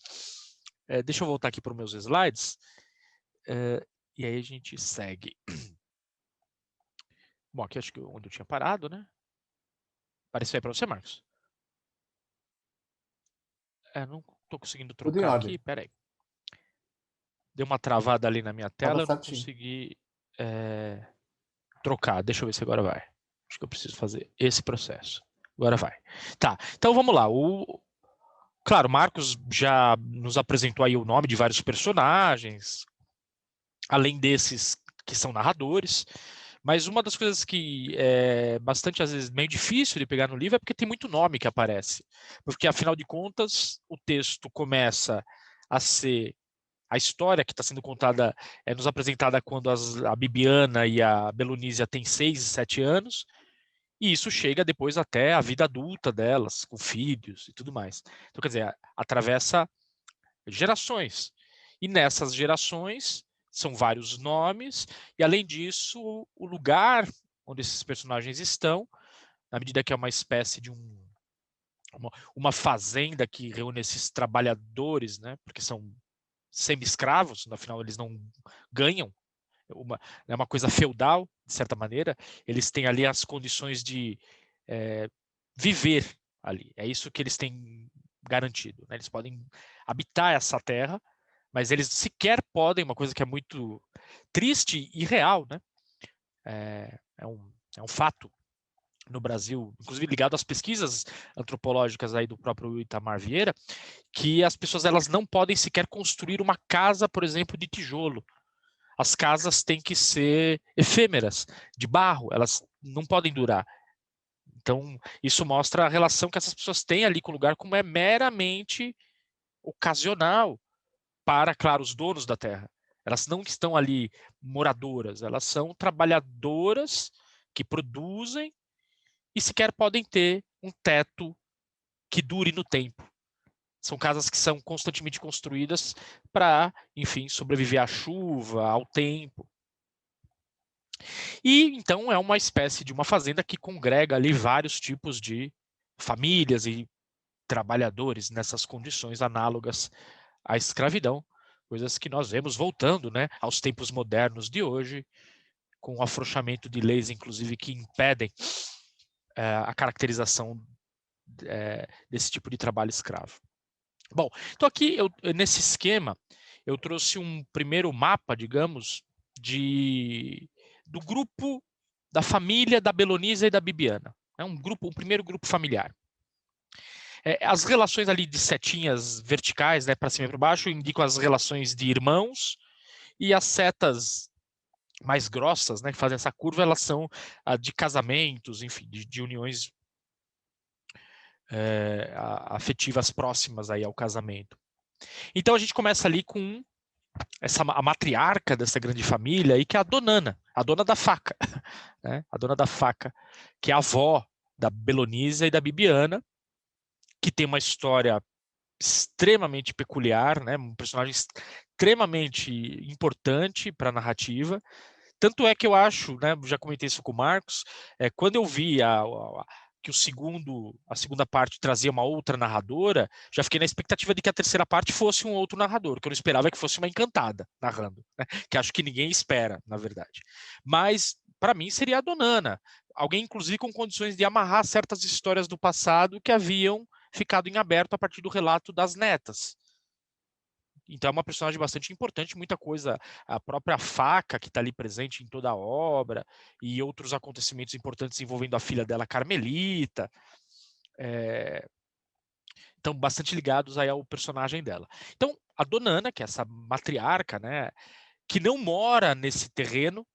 Deixa eu voltar aqui para os meus slides. E aí a gente segue. Bom, aqui acho que onde eu tinha parado, né? Apareceu aí para você, Marcos? Não estou conseguindo Tudo em trocar ordem. aqui, peraí. Deu uma travada ali na minha Tava tela, eu não certinho. consegui trocar. Deixa eu ver se agora vai. Acho que eu preciso fazer esse processo. Agora vai. Tá, então vamos lá. Claro, Marcos já nos apresentou aí o nome de vários personagens, além desses que são narradores. Mas uma das coisas que é bastante, às vezes, meio difícil de pegar no livro é porque tem muito nome que aparece. Porque, afinal de contas, o texto começa a ser... A história que está sendo contada nos apresentada quando a Bibiana e a Belonísia têm 6 e 7 anos. E isso chega depois até a vida adulta delas, com filhos e tudo mais. Então, quer dizer, atravessa gerações. E nessas gerações são vários nomes, e além disso, o lugar onde esses personagens estão, na medida que é uma espécie de uma fazenda que reúne esses trabalhadores, né, porque são semi-escravos, afinal eles não ganham, é uma coisa feudal, de certa maneira, eles têm ali as condições de viver ali, é isso que eles têm garantido, né? Eles podem habitar essa terra, mas eles sequer podem, uma coisa que é muito triste e real, né? É um fato no Brasil, inclusive ligado às pesquisas antropológicas aí do próprio Itamar Vieira, que as pessoas elas não podem sequer construir uma casa, por exemplo, de tijolo. As casas têm que ser efêmeras, de barro, elas não podem durar. Então, isso mostra a relação que essas pessoas têm ali com o lugar, como é meramente ocasional para, claro, os donos da terra. Elas não estão ali moradoras, elas são trabalhadoras que produzem e sequer podem ter um teto que dure no tempo. São casas que são constantemente construídas para, enfim, sobreviver à chuva, ao tempo. E então é uma espécie de uma fazenda que congrega ali vários tipos de famílias e trabalhadores nessas condições análogas à escravidão, coisas que nós vemos voltando, né, aos tempos modernos de hoje, com o afrouxamento de leis, inclusive, que impedem a caracterização desse tipo de trabalho escravo. Bom, então aqui, nesse esquema, eu trouxe um primeiro mapa, digamos, do grupo da família da Belonisa e da Bibiana. É um primeiro grupo familiar. As relações ali de setinhas verticais, né, para cima e para baixo, indicam as relações de irmãos, e as setas mais grossas, né, que fazem essa curva, elas são de casamentos, enfim, de uniões afetivas próximas aí ao casamento. Então a gente começa ali com a matriarca dessa grande família, aí, que é a Donana, a dona da faca, né? A dona da faca, que é a avó da Belonísia e da Bibiana, que tem uma história extremamente peculiar, né? Um personagem extremamente importante para a narrativa. Tanto é que eu acho, né, já comentei isso com o Marcos, quando eu vi que a segunda parte trazia uma outra narradora, já fiquei na expectativa de que a terceira parte fosse um outro narrador, que eu não esperava que fosse uma encantada narrando, né, que acho que ninguém espera, na verdade. Mas, para mim, seria a Donana, alguém, inclusive, com condições de amarrar certas histórias do passado que haviam ficado em aberto a partir do relato das netas. Então é uma personagem bastante importante, muita coisa, a própria faca que está ali presente em toda a obra, e outros acontecimentos importantes envolvendo a filha dela, Carmelita, estão bastante ligados aí ao personagem dela. Então, a Dona Ana, que é essa matriarca, né, que não mora nesse terreno,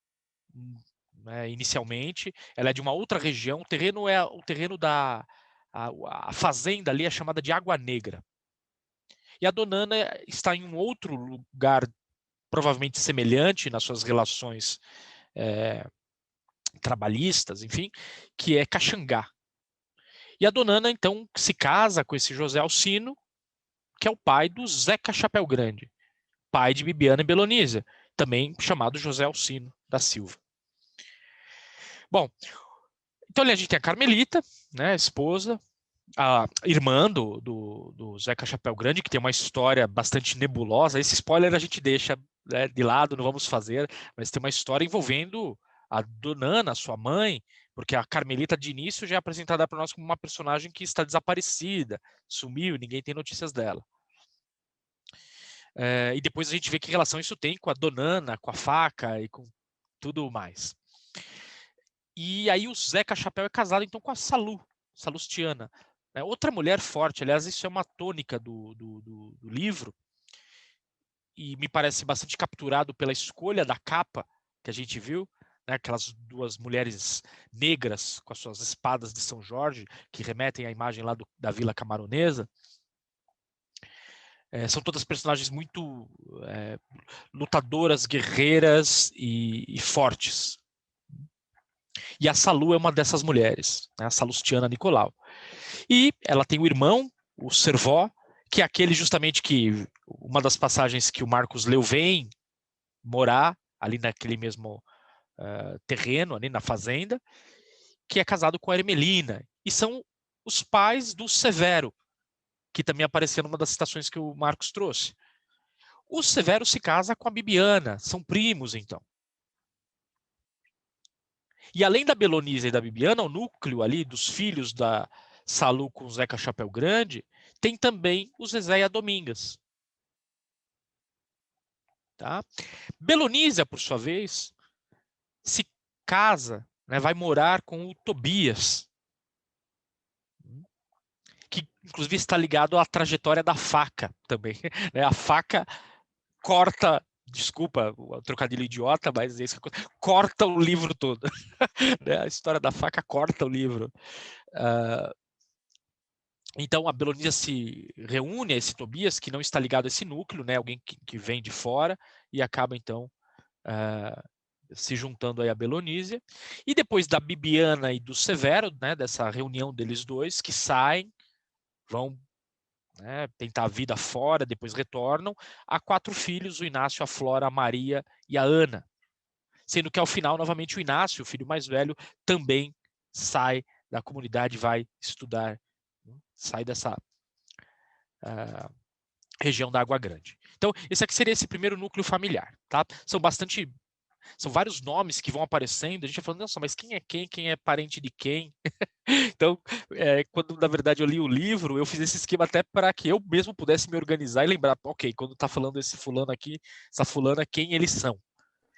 né, inicialmente, ela é de uma outra região, o terreno é o terreno a fazenda ali é chamada de Água Negra. E a Dona Ana está em um outro lugar provavelmente semelhante nas suas relações trabalhistas, enfim, que é Caxangá. E a Dona Ana, então, se casa com esse José Alcino, que é o pai do Zeca Chapéu Grande, pai de Bibiana e Belonísia, também chamado José Alcino da Silva. Bom, então ali a gente tem a Carmelita, né, a esposa, a irmã do Zeca Chapéu Grande, que tem uma história bastante nebulosa. Esse spoiler a gente deixa, né, de lado, não vamos fazer, mas tem uma história envolvendo a Dona Ana, sua mãe, porque a Carmelita de início já é apresentada para nós como uma personagem que está desaparecida, sumiu, ninguém tem notícias dela. E depois a gente vê que relação isso tem com a Dona Ana, com a faca e com tudo mais. E aí o Zeca Chapéu é casado então com a Salustiana, outra mulher forte. Aliás, isso é uma tônica do livro, e me parece bastante capturado pela escolha da capa que a gente viu, né? Aquelas duas mulheres negras com as suas espadas de São Jorge, que remetem à imagem lá da Vila Camaronesa. São todas personagens muito lutadoras, guerreiras e fortes. E a Salu é uma dessas mulheres, né, a Salustiana Nicolau. E ela tem o irmão, o Servó, que é aquele justamente que, uma das passagens que o Marcos leu, vem morar ali naquele mesmo terreno, ali na fazenda, que é casado com a Ermelina. E são os pais do Severo, que também apareceu numa das citações que o Marcos trouxe. O Severo se casa com a Bibiana, são primos, então. E além da Belonísia e da Bibiana, o núcleo ali dos filhos da Salu com Zeca Chapéu Grande, tem também o Zezé e a Domingas. Tá? Belonísia, por sua vez, se casa, né, vai morar com o Tobias, que inclusive está ligado à trajetória da faca também. Né? A faca corta, desculpa o trocadilho idiota, mas é isso que corta o livro todo. Né? A história da faca corta o livro. Então a Belonísia se reúne a esse Tobias, que não está ligado a esse núcleo, né? Alguém que vem de fora, e acaba então se juntando aí a Belonísia. E depois da Bibiana e do Severo, né, dessa reunião deles dois, que saem, vão, né, tentar a vida fora, depois retornam, há 4 filhos, o Inácio, a Flora, a Maria e a Ana. Sendo que ao final, novamente, o Inácio, o filho mais velho, também sai da comunidade, vai estudar, sai dessa região da Água Grande. Então, esse aqui seria esse primeiro núcleo familiar. Tá? São vários nomes que vão aparecendo, a gente vai falando, nossa, mas quem é quem é parente de quem? Então, quando na verdade eu li o livro, eu fiz esse esquema até para que eu mesmo pudesse me organizar e lembrar, ok, quando está falando esse fulano aqui, essa fulana, quem eles são.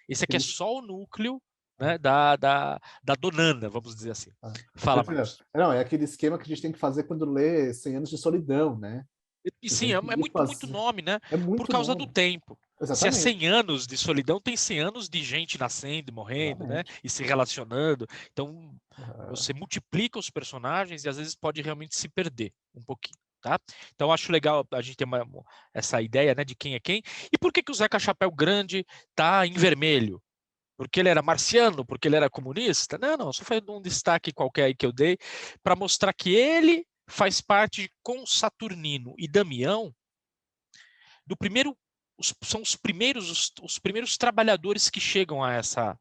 Esse aqui é só o núcleo, né, da Donana, vamos dizer assim. Fala, Marcos. Não, é aquele esquema que a gente tem que fazer quando lê 100 Anos de Solidão, né? E Você sim, tem é que ir muito fazer. nome, né? É Por muito causa do nome. tempo. Se é 100 Exatamente. anos de solidão, tem 100 anos de gente nascendo, morrendo, né? Exatamente. E se relacionando. Então, Uhum. você multiplica os personagens e às vezes pode realmente se perder um pouquinho, tá? Então, acho legal a gente ter essa ideia, né, de quem é quem. E por que o Zeca Chapéu Grande tá em vermelho? Porque ele era marciano? Porque ele era comunista? Não, só foi um destaque qualquer aí que eu dei para mostrar que ele faz parte com Saturnino e Damião do primeiro, são os primeiros trabalhadores que chegam a essa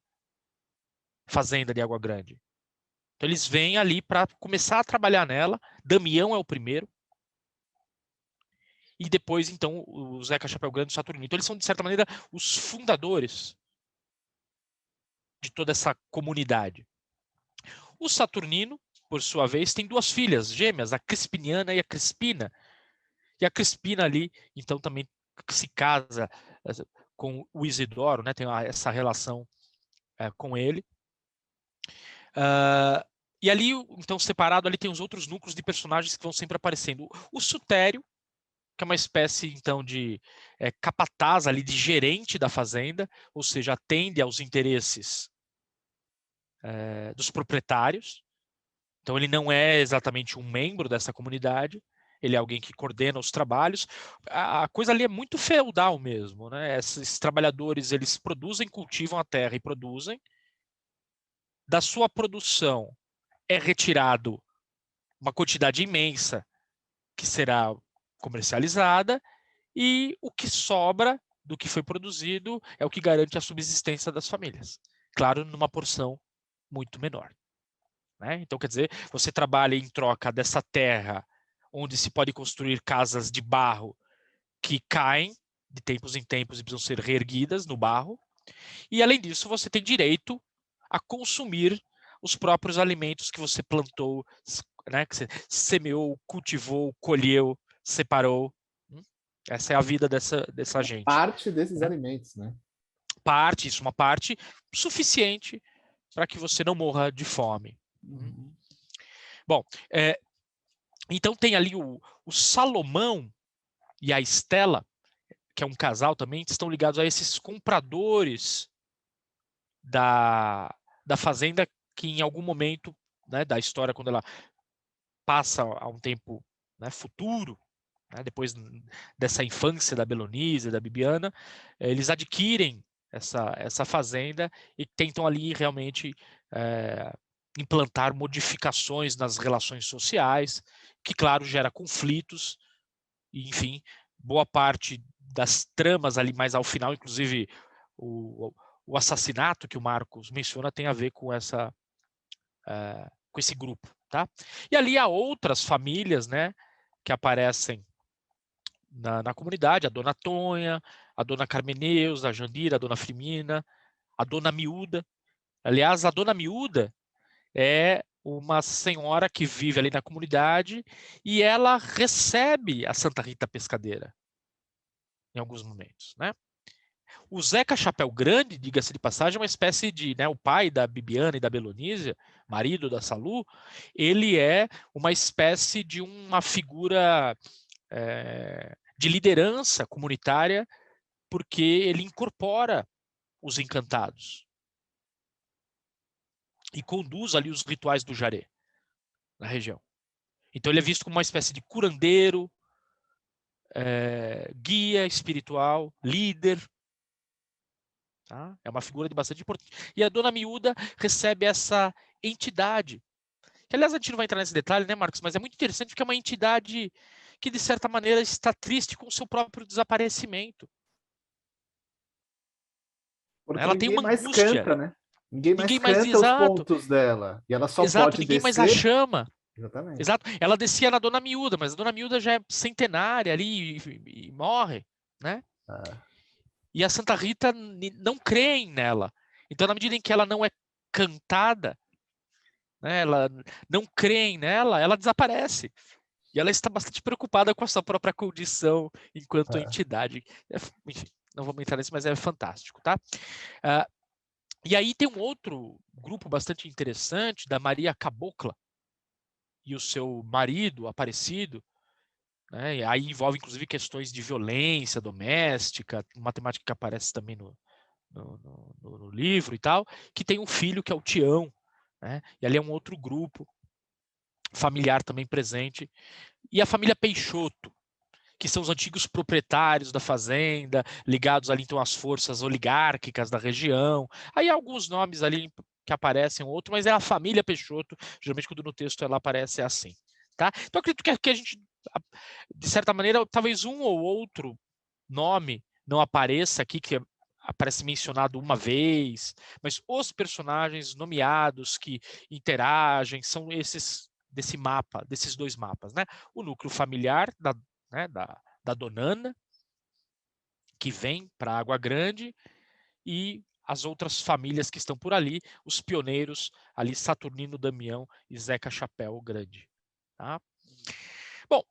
fazenda de Água Grande. Então eles vêm ali para começar a trabalhar nela. Damião é o primeiro. E depois, então, o Zeca Chapéu Grande e o Saturnino. Então eles são, de certa maneira, os fundadores de toda essa comunidade. O Saturnino, por sua vez, tem 2 filhas gêmeas, a Crispiniana e a Crispina. E a Crispina ali, então, também se casa com o Isidoro, né? Tem essa relação com ele. E ali, então, separado, ali tem os outros núcleos de personagens que vão sempre aparecendo. O Sutério, que é uma espécie, então, de capataz ali, de gerente da fazenda, ou seja, atende aos interesses dos proprietários. Então, ele não é exatamente um membro dessa comunidade, ele é alguém que coordena os trabalhos. A coisa ali é muito feudal mesmo, né? Esses trabalhadores, eles produzem, cultivam a terra e produzem. Da sua produção é retirado uma quantidade imensa que será comercializada e o que sobra do que foi produzido é o que garante a subsistência das famílias. Claro, numa porção muito menor. Né? Então, quer dizer, você trabalha em troca dessa terra onde se pode construir casas de barro que caem de tempos em tempos e precisam ser reerguidas no barro. E, além disso, você tem direito a consumir os próprios alimentos que você plantou, né, que você semeou, cultivou, colheu, separou. Essa é a vida dessa gente. Parte desses Né? alimentos, né? Uma parte suficiente para que você não morra de fome. Uhum. Bom, então tem ali o Salomão e a Estela, que é um casal também, que estão ligados a esses compradores da fazenda que em algum momento, né, da história, quando ela passa a um tempo, né, futuro, né, depois dessa infância da Belonísia, da Bibiana, eles adquirem essa fazenda e tentam ali realmente implantar modificações nas relações sociais, que, claro, gera conflitos, e, enfim, boa parte das tramas ali mais ao final, inclusive o assassinato que o Marcos menciona, tem a ver com esse grupo. Tá? E ali há outras famílias, né, que aparecem na comunidade, a dona Tonha, a dona Carmeneus, a Jandira, a dona Firmina, a dona Miúda. Aliás, a dona Miúda é uma senhora que vive ali na comunidade e ela recebe a Santa Rita Pescadeira em alguns momentos, né? O Zeca Chapéu Grande, diga-se de passagem, é uma espécie de, né, o pai da Bibiana e da Belonísia, marido da Salu, ele é uma espécie de uma figura de liderança comunitária, porque ele incorpora os encantados e conduz ali os rituais do Jaré na região. Então ele é visto como uma espécie de curandeiro, guia espiritual, líder. Tá? É uma figura de bastante importância. E a dona Miúda recebe essa entidade. Que, aliás, a gente não vai entrar nesse detalhe, né, Marcos? Mas é muito interessante porque é uma entidade que, de certa maneira, está triste com o seu próprio desaparecimento. Porque Ela tem ninguém uma mais angústia. canta, né? Ninguém mais Ninguém mais canta os exato. contos dela. E ela só Exato, pode ninguém mais a descer. chama. Exatamente. Exato. Ela descia na Dona Miúda, mas a Dona Miúda já é centenária ali e morre, né? Ah, E a Santa Rita não creem nela. Então, na medida em que ela não é cantada, né, ela não creem nela, ela desaparece. E ela está bastante preocupada com a sua própria condição enquanto ah. entidade. Enfim, não vou entrar nisso, mas é fantástico, tá? E aí tem um outro grupo bastante interessante da Maria Cabocla e o seu marido Aparecido, né? E aí envolve inclusive questões de violência doméstica, uma temática que aparece também no livro e tal, que tem um filho que é o Tião, né? E ali é um outro grupo familiar também presente. E a família Peixoto, que são os antigos proprietários da fazenda, ligados ali então às forças oligárquicas da região. Aí há alguns nomes ali que aparecem, outro, mas é a família Peixoto, geralmente quando no texto ela aparece é assim. Tá? Então eu acredito que a gente, de certa maneira, talvez um ou outro nome não apareça aqui, que aparece mencionado uma vez, mas os personagens nomeados que interagem são esses desse mapa, desses dois mapas, né? O núcleo familiar da Donana, que vem para Água Grande, e as outras famílias que estão por ali, os pioneiros ali, Saturnino Damião e Zeca Chapéu Grande. Tá? Bom,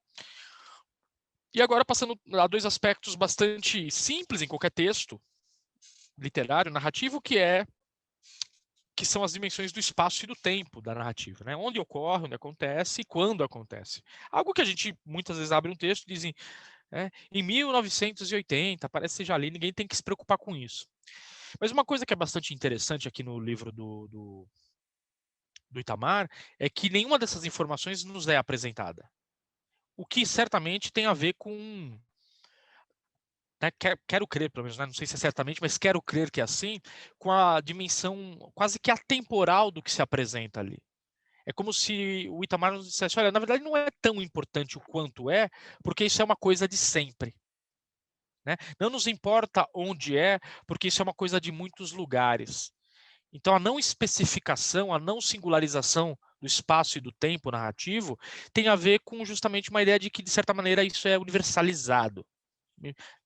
e agora passando a dois aspectos bastante simples em qualquer texto literário, narrativo, que são as dimensões do espaço e do tempo da narrativa, né? Onde ocorre, onde acontece e quando acontece. Algo que a gente muitas vezes abre um texto e dizem, em 1980, parece ser já ali, ninguém tem que se preocupar com isso. Mas uma coisa que é bastante interessante aqui no livro do Itamar é que nenhuma dessas informações nos é apresentada. O que certamente tem a ver com né, quero crer, pelo menos, né, não sei se é certamente, mas quero crer que é assim, com a dimensão quase que atemporal do que se apresenta ali. É como se o Itamar nos dissesse, olha, na verdade não é tão importante o quanto é, porque isso é uma coisa de sempre. Né? Não nos importa onde é, porque isso é uma coisa de muitos lugares. Então, a não especificação, a não singularização do espaço e do tempo narrativo tem a ver com justamente uma ideia de que, de certa maneira, isso é universalizado.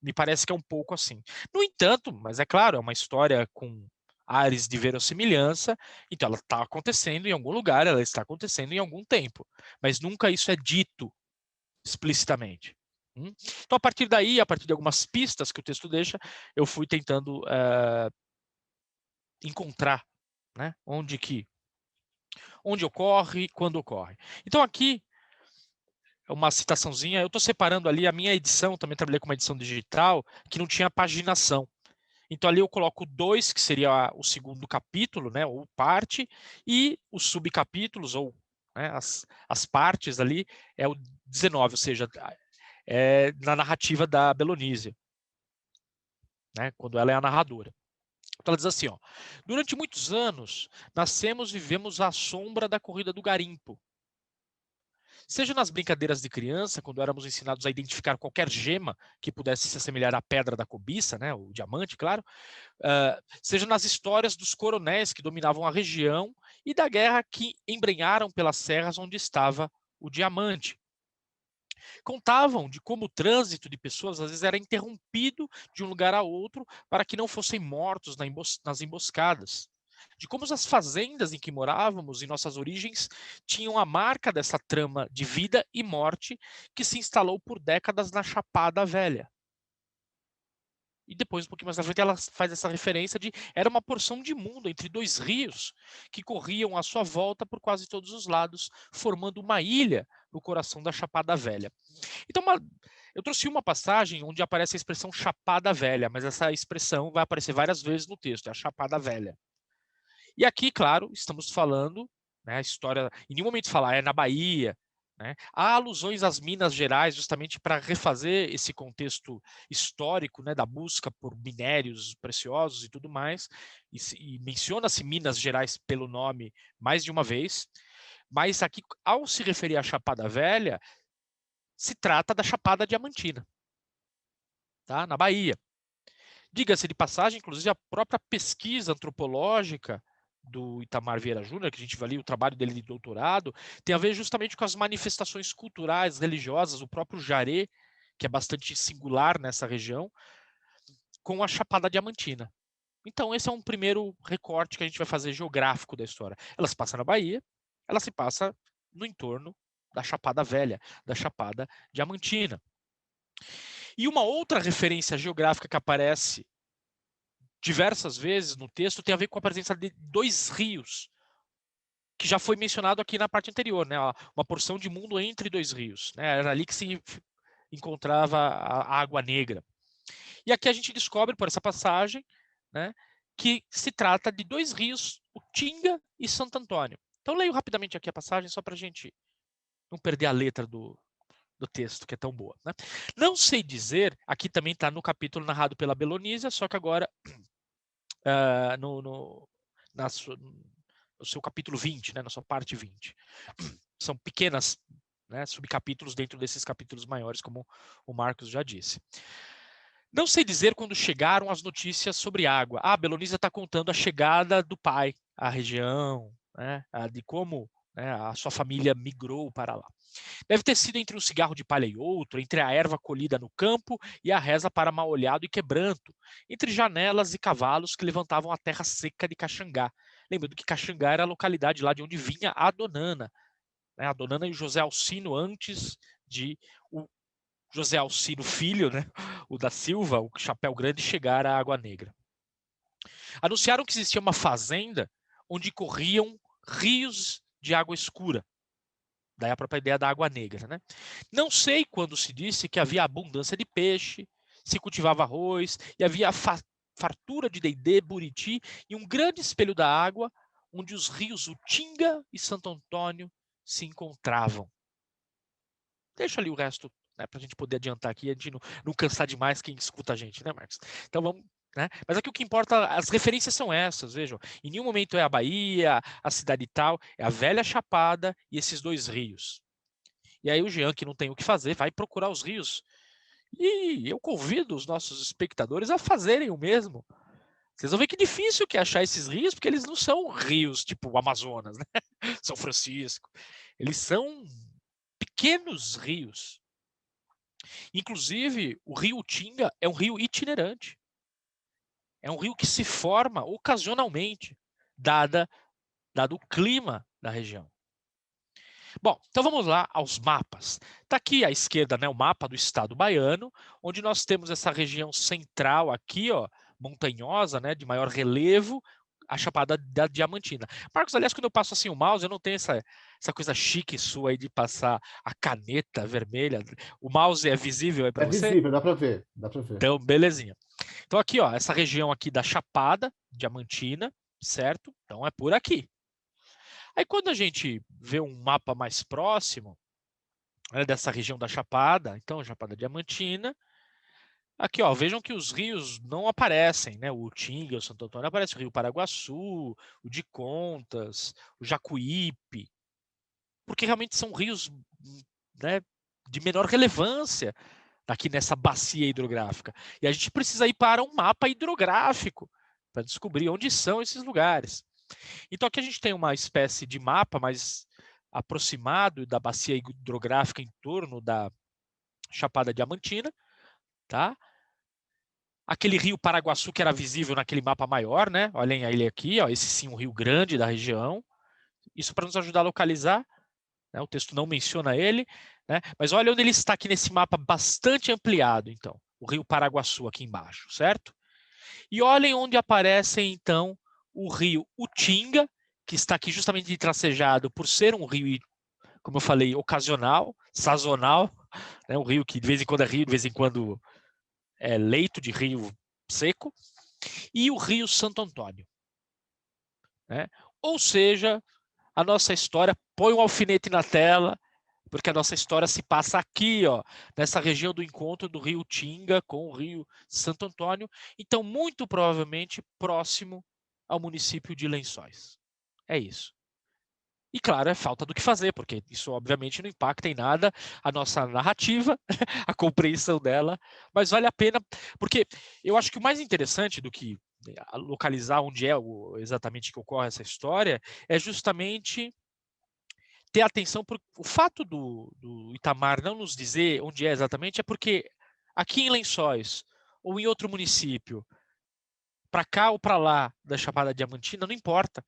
Me parece que é um pouco assim. No entanto, mas é claro, é uma história com ares de verossimilhança, então ela está acontecendo em algum lugar, ela está acontecendo em algum tempo, mas nunca isso é dito explicitamente. Então, a partir daí, a partir de algumas pistas que o texto deixa, eu fui tentando encontrar, né, onde ocorre, quando ocorre. Então, aqui uma citaçãozinha, eu estou separando ali a minha edição, também trabalhei com uma edição digital, que não tinha paginação. Então ali eu coloco 2, que seria o segundo capítulo, né, ou parte, e os subcapítulos, ou né, as partes ali, é o 19, ou seja, na narrativa da Belonísia, né, quando ela é a narradora. Então ela diz assim, ó, durante muitos anos, nascemos e vivemos à sombra da corrida do garimpo. Seja nas brincadeiras de criança, quando éramos ensinados a identificar qualquer gema que pudesse se assemelhar à pedra da cobiça, né, o diamante, claro, seja nas histórias dos coronéis que dominavam a região e da guerra que embrenharam pelas serras onde estava o diamante. Contavam de como o trânsito de pessoas às vezes era interrompido de um lugar a outro para que não fossem mortos nas emboscadas. De como as fazendas em que morávamos e nossas origens tinham a marca dessa trama de vida e morte que se instalou por décadas na Chapada Velha. E depois, um pouquinho mais à frente, ela faz essa referência de era uma porção de mundo entre dois rios que corriam à sua volta por quase todos os lados, formando uma ilha no coração da Chapada Velha. Então, eu trouxe uma passagem onde aparece a expressão Chapada Velha, mas essa expressão vai aparecer várias vezes no texto, é a Chapada Velha. E aqui, claro, estamos falando, né, a história, em nenhum momento falar é na Bahia, né? Há alusões às Minas Gerais justamente para refazer esse contexto histórico, né, da busca por minérios preciosos e tudo mais, e menciona-se Minas Gerais pelo nome mais de uma vez, mas aqui, ao se referir à Chapada Velha, se trata da Chapada Diamantina, tá? Na Bahia. Diga-se de passagem, inclusive a própria pesquisa antropológica do Itamar Vieira Júnior, que a gente viu ali, o trabalho dele de doutorado, tem a ver justamente com as manifestações culturais, religiosas, o próprio Jaré, que é bastante singular nessa região, com a Chapada Diamantina. Então, esse é um primeiro recorte que a gente vai fazer geográfico da história. Ela se passa na Bahia, ela se passa no entorno da Chapada Velha, da Chapada Diamantina. E uma outra referência geográfica que aparece diversas vezes no texto tem a ver com a presença de dois rios, que já foi mencionado aqui na parte anterior, né? Uma porção de mundo entre dois rios, né? Era ali que se encontrava a Água Negra. E aqui a gente descobre por essa passagem, né, que se trata de dois rios, o Tinga e Santo Antônio. Então leio rapidamente aqui a passagem só para a gente não perder a letra do texto, que é tão boa. Né? Não sei dizer, aqui também está no capítulo narrado pela Belonísia, só que agora no seu capítulo 20, né, na sua parte 20. São pequenas, né, subcapítulos dentro desses capítulos maiores, como o Marcos já disse. Não sei dizer quando chegaram as notícias sobre água. A Belonísia está contando a chegada do pai à região, né, de como, né, a sua família migrou para lá. Deve ter sido entre um cigarro de palha e outro, entre a erva colhida no campo e a reza para mal-olhado e quebranto, entre janelas e cavalos que levantavam a terra seca de Caxangá. Lembrando que Caxangá era a localidade lá de onde vinha a Donana. Né? A Donana e o José Alcino antes de o José Alcino filho, né? O da Silva, o Chapéu Grande, chegar à Água Negra. Anunciaram que existia uma fazenda onde corriam rios de água escura. Daí a própria ideia da água negra. Né? Não sei quando se disse que havia abundância de peixe, se cultivava arroz e havia fartura de deidê, buriti e um grande espelho da água onde os rios Utinga e Santo Antônio se encontravam. Deixa ali o resto, né, para a gente poder adiantar aqui, a gente não cansar demais quem escuta a gente, né, Marcos? Então vamos. Né? Mas aqui o que importa, as referências são essas, vejam. Em nenhum momento é a Bahia, a cidade tal, é a velha Chapada e esses dois rios. E aí o Jean, que não tem o que fazer, vai procurar os rios. E eu convido os nossos espectadores a fazerem o mesmo. Vocês vão ver que difícil que é achar esses rios, porque eles não são rios tipo o Amazonas, né? São Francisco. Eles são pequenos rios. Inclusive, o rio Tinga é um rio itinerante. É um rio que se forma ocasionalmente, dado o clima da região. Bom, então vamos lá aos mapas. Está aqui à esquerda, né, o mapa do estado baiano, onde nós temos essa região central aqui, ó, montanhosa, né, de maior relevo, a Chapada da Diamantina. Marcos, aliás, quando eu passo assim o mouse, eu não tenho essa coisa chique sua aí de passar a caneta vermelha. O mouse é visível aí para É você? visível, dá para ver, dá para ver. Então, belezinha. Então aqui, ó, essa região aqui da Chapada Diamantina, certo? Então é por aqui. Aí quando a gente vê um mapa mais próximo, né, dessa região da Chapada, então Chapada Diamantina, Aqui, ó, vejam que os rios não aparecem, né? O Utinga, o Santo Antônio, aparece o Rio Paraguaçu, o de Contas, o Jacuípe, porque realmente são rios, né, de menor relevância aqui nessa bacia hidrográfica. E a gente precisa ir para um mapa hidrográfico para descobrir onde são esses lugares. Então aqui a gente tem uma espécie de mapa mais aproximado da bacia hidrográfica em torno da Chapada Diamantina, tá? Aquele rio Paraguaçu que era visível naquele mapa maior, né? Olhem ele aqui, ó, esse sim um rio grande da região. Isso para nos ajudar a localizar, né? O texto não menciona ele, né? Mas olha onde ele está aqui nesse mapa bastante ampliado, então. O rio Paraguaçu aqui embaixo, certo? E olhem onde aparece, então, o rio Utinga, que está aqui justamente tracejado por ser um rio, como eu falei, ocasional, sazonal, né? Um rio que de vez em quando é rio, de vez em quando é leito de rio seco, e o rio Santo Antônio, né? Ou seja, a nossa história, põe um alfinete na tela, porque a nossa história se passa aqui, ó, nessa região do encontro do rio Tinga com o rio Santo Antônio, então muito provavelmente próximo ao município de Lençóis. É isso. E claro, é falta do que fazer, porque isso obviamente não impacta em nada a nossa narrativa, a compreensão dela, mas vale a pena, porque eu acho que o mais interessante do que localizar onde é exatamente que ocorre essa história é justamente ter atenção por o fato do Itamar não nos dizer onde é exatamente, é porque aqui em Lençóis ou em outro município, para cá ou para lá da Chapada Diamantina, não importa,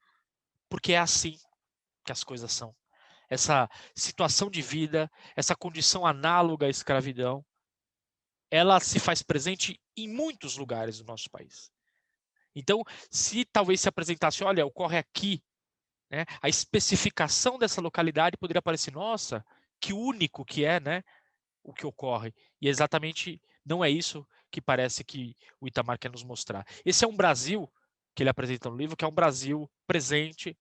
porque é assim que as coisas são. Essa situação de vida, essa condição análoga à escravidão, ela se faz presente em muitos lugares do nosso país. Então, se talvez se apresentasse, olha, ocorre aqui, né, a especificação dessa localidade poderia parecer, nossa, que único que é, né, o que ocorre. E exatamente não é isso que parece que o Itamar quer nos mostrar. Esse é um Brasil que ele apresenta no livro, que é um Brasil presente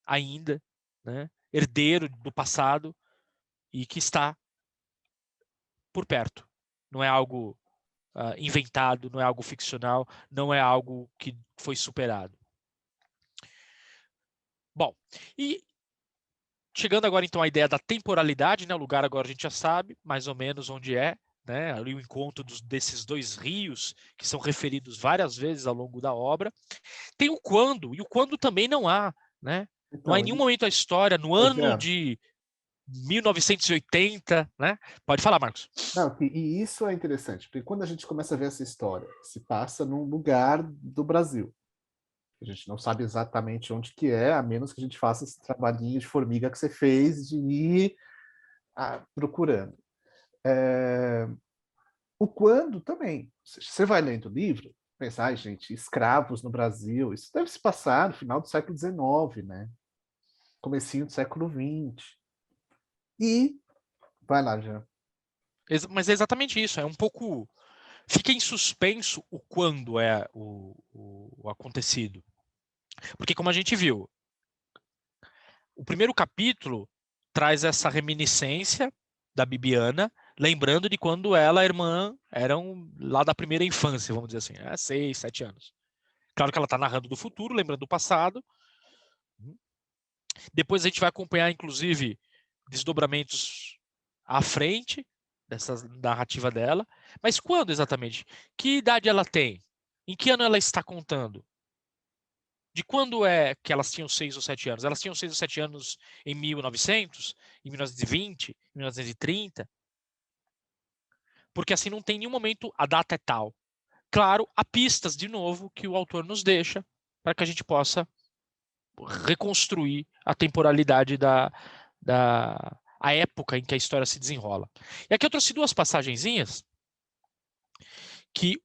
ainda, né, herdeiro do passado e que está por perto. Não é algo inventado, não é algo ficcional, não é algo que foi superado. Bom, e chegando agora então à ideia da temporalidade, né? O lugar agora a gente já sabe mais ou menos onde é, né? Ali o encontro desses dois rios que são referidos várias vezes ao longo da obra. Tem o quando, e o quando também não há, né? Não há Então, em nenhum momento a história, no pois ano é. de 1980, né? Pode falar, Marcos. Não, e isso é interessante, porque quando a gente começa a ver essa história, se passa num lugar do Brasil. A gente não sabe exatamente onde que é, a menos que a gente faça esse trabalhinho de formiga que você fez de ir procurando. O quando também. Você vai lendo o livro, pensa, ai, gente, escravos no Brasil, isso deve se passar no final do século XIX, né? Comecinho do século XX. E vai lá, já. Mas é exatamente isso, é um pouco... Fica em suspenso o quando é o acontecido. Porque como a gente viu, o primeiro capítulo traz essa reminiscência da Bibiana, lembrando de quando ela e a irmã eram lá da primeira infância, vamos dizer assim, 6, 7 anos. Claro que ela está narrando do futuro, lembrando do passado. Depois a gente vai acompanhar, inclusive, desdobramentos à frente dessa narrativa dela. Mas quando exatamente? Que idade ela tem? Em que ano ela está contando? De quando é que elas tinham 6 ou 7 anos? Elas tinham 6 ou 7 anos em 1900, em 1920, em 1930? Porque assim não tem nenhum momento a data é tal. Claro, há pistas, de novo, que o autor nos deixa para que a gente possa reconstruir a temporalidade a época em que a história se desenrola. E aqui eu trouxe duas passagenzinhas que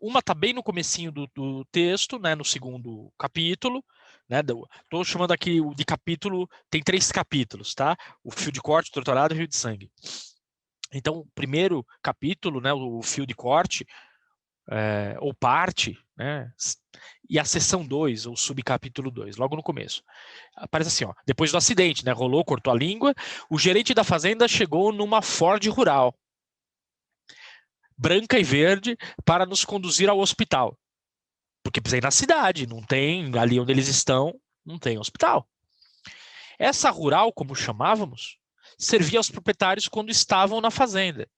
uma está bem no comecinho do texto, né, no segundo capítulo, né, estou chamando aqui de capítulo, tem 3 capítulos, tá? O fio de corte, o torturado e o rio de sangue. Então, o primeiro capítulo, né, o fio de corte, ou parte, né, e a seção 2, ou subcapítulo 2, logo no começo. Aparece assim, ó, depois do acidente, né, rolou, cortou a língua, o gerente da fazenda chegou numa Ford rural. branca e verde, para nos conduzir ao hospital. Porque precisa ir na cidade, não tem, ali onde eles estão, não tem hospital. Essa rural, como chamávamos, servia aos proprietários quando estavam na fazenda.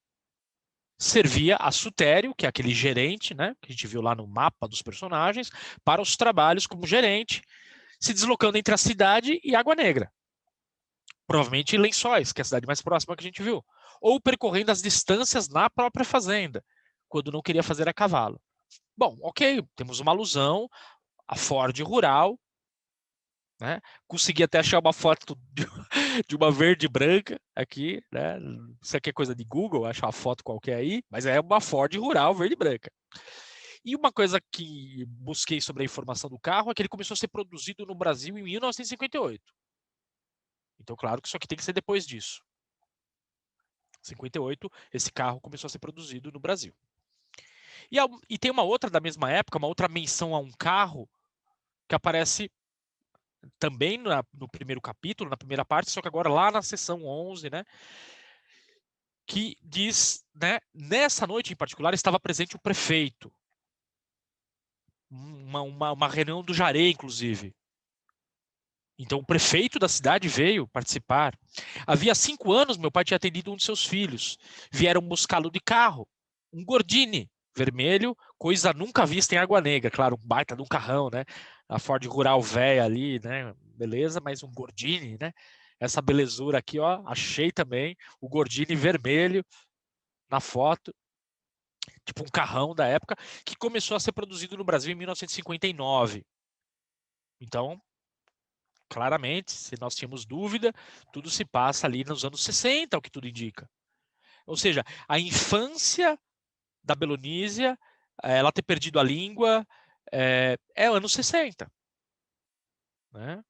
Servia a Sutério, que é aquele gerente, né, que a gente viu lá no mapa dos personagens, para os trabalhos como gerente, se deslocando entre a cidade e Água Negra. Provavelmente Lençóis, que é a cidade mais próxima que a gente viu. Ou percorrendo as distâncias na própria fazenda, quando não queria fazer a cavalo. Bom, ok, temos uma alusão à Ford rural, né? Consegui até achar uma foto de uma verde e branca aqui, né? Isso aqui é coisa de Google, acho uma foto qualquer aí, mas é uma Ford rural verde e branca. E uma coisa que busquei sobre a informação do carro é que ele começou a ser produzido no Brasil em 1958. Então, claro que isso aqui tem que ser depois disso. Em 58, esse carro começou a ser produzido no Brasil. E tem uma outra da mesma época, uma outra menção a um carro que aparece também no primeiro capítulo, na primeira parte, só que agora lá na seção 11, né? Que diz, né? Nessa noite em particular estava presente o prefeito. Uma reunião do Jaré, inclusive. Então o prefeito da cidade veio participar. Havia 5 anos meu pai tinha atendido um de seus filhos. Vieram buscá-lo de carro. Um Gordini vermelho, coisa nunca vista em Água Negra. Claro, um baita de um carrão, né? A Ford Rural velha ali, né? Beleza, mas um Gordini, né? Essa belezura aqui, ó, achei também o Gordini vermelho na foto, tipo um carrão da época, que começou a ser produzido no Brasil em 1959. Então, claramente, se nós tínhamos dúvida, tudo se passa ali nos anos 60, o que tudo indica. Ou seja, a infância da Belonísia, ela ter perdido a língua, é anos 60. Né?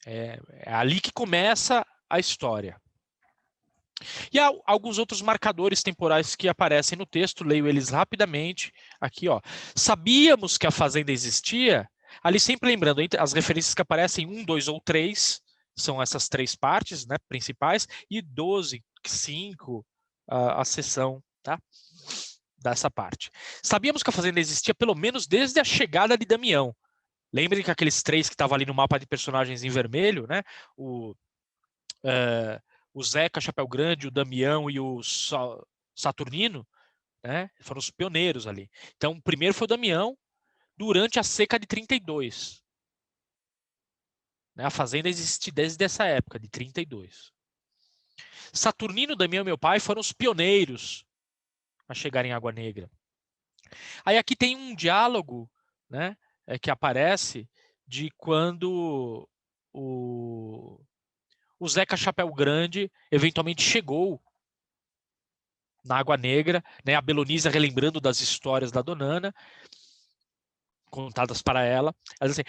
É ali que começa a história. E há alguns outros marcadores temporais que aparecem no texto, leio eles rapidamente. Aqui, ó. Sabíamos que a fazenda existia, ali sempre lembrando, as referências que aparecem 1, 2 ou 3, são essas 3 partes, né, principais, e 12, 5, a seção, tá? Dessa parte. Sabíamos que a fazenda existia pelo menos desde a chegada de Damião. Lembrem que aqueles 3 que estavam ali no mapa de personagens em vermelho, né? O Zeca Chapéu Grande, o Damião e o Saturnino, né? Foram os pioneiros ali. Então, o primeiro foi o Damião durante a seca de 32. Né? A fazenda existe desde essa época, de 32. Saturnino, Damião e meu pai foram os pioneiros a chegar em Água Negra. Aí aqui tem um diálogo, né, que aparece de quando o Zeca Chapéu Grande eventualmente chegou na Água Negra, né, a Belonísia relembrando das histórias da Donana, contadas para ela. Assim,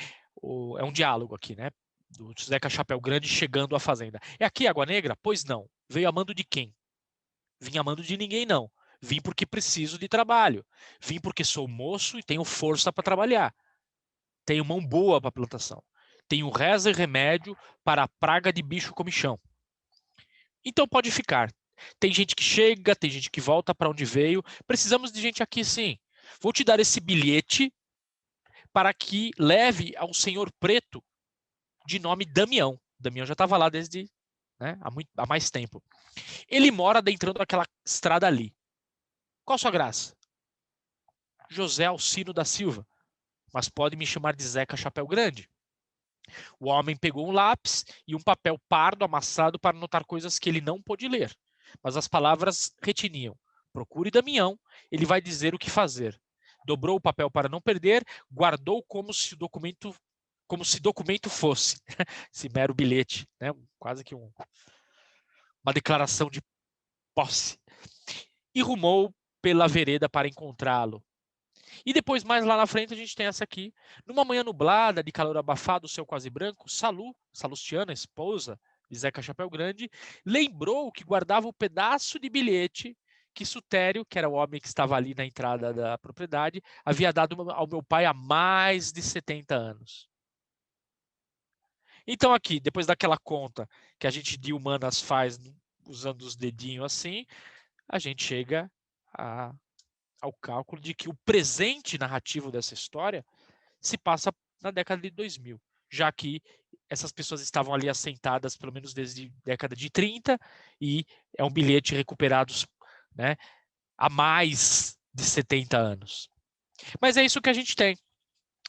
é um diálogo aqui, né? Do Zeca Chapéu Grande chegando à fazenda. É aqui Água Negra? Pois não. Veio a mando de quem? Vim a mando de ninguém, não. Vim porque preciso de trabalho. Vim porque sou moço e tenho força para trabalhar. Tenho mão boa para plantação. Tenho reza e remédio para a praga de bicho comichão. Então pode ficar. Tem gente que chega, tem gente que volta para onde veio. Precisamos de gente aqui, sim. Vou te dar esse bilhete para que leve ao senhor preto de nome Damião. Damião já estava lá desde, né, há mais tempo. Ele mora adentrando aquela estrada ali. Qual a sua graça? José Alcino da Silva, mas pode me chamar de Zeca Chapéu Grande. O homem pegou um lápis e um papel pardo amassado para anotar coisas que ele não pôde ler, mas as palavras retiniam. Procure Damião, ele vai dizer o que fazer. Dobrou o papel para não perder, guardou como se documento fosse esse mero bilhete, né? Quase que uma declaração de posse. E rumou pela vereda para encontrá-lo. E depois, mais lá na frente, a gente tem essa aqui. Numa manhã nublada, de calor abafado, o céu quase branco, Salustiana, esposa de Zeca Chapéu Grande, lembrou que guardava o pedaço de bilhete que Sutério, que era o homem que estava ali na entrada da propriedade, havia dado ao meu pai há mais de 70 anos. Então aqui, depois daquela conta que a gente de humanas faz usando os dedinhos assim, a gente chega ao cálculo de que o presente narrativo dessa história se passa na década de 2000, já que essas pessoas estavam ali assentadas pelo menos desde a década de 30 e é um bilhete recuperado, né, há mais de 70 anos. Mas é isso que a gente tem.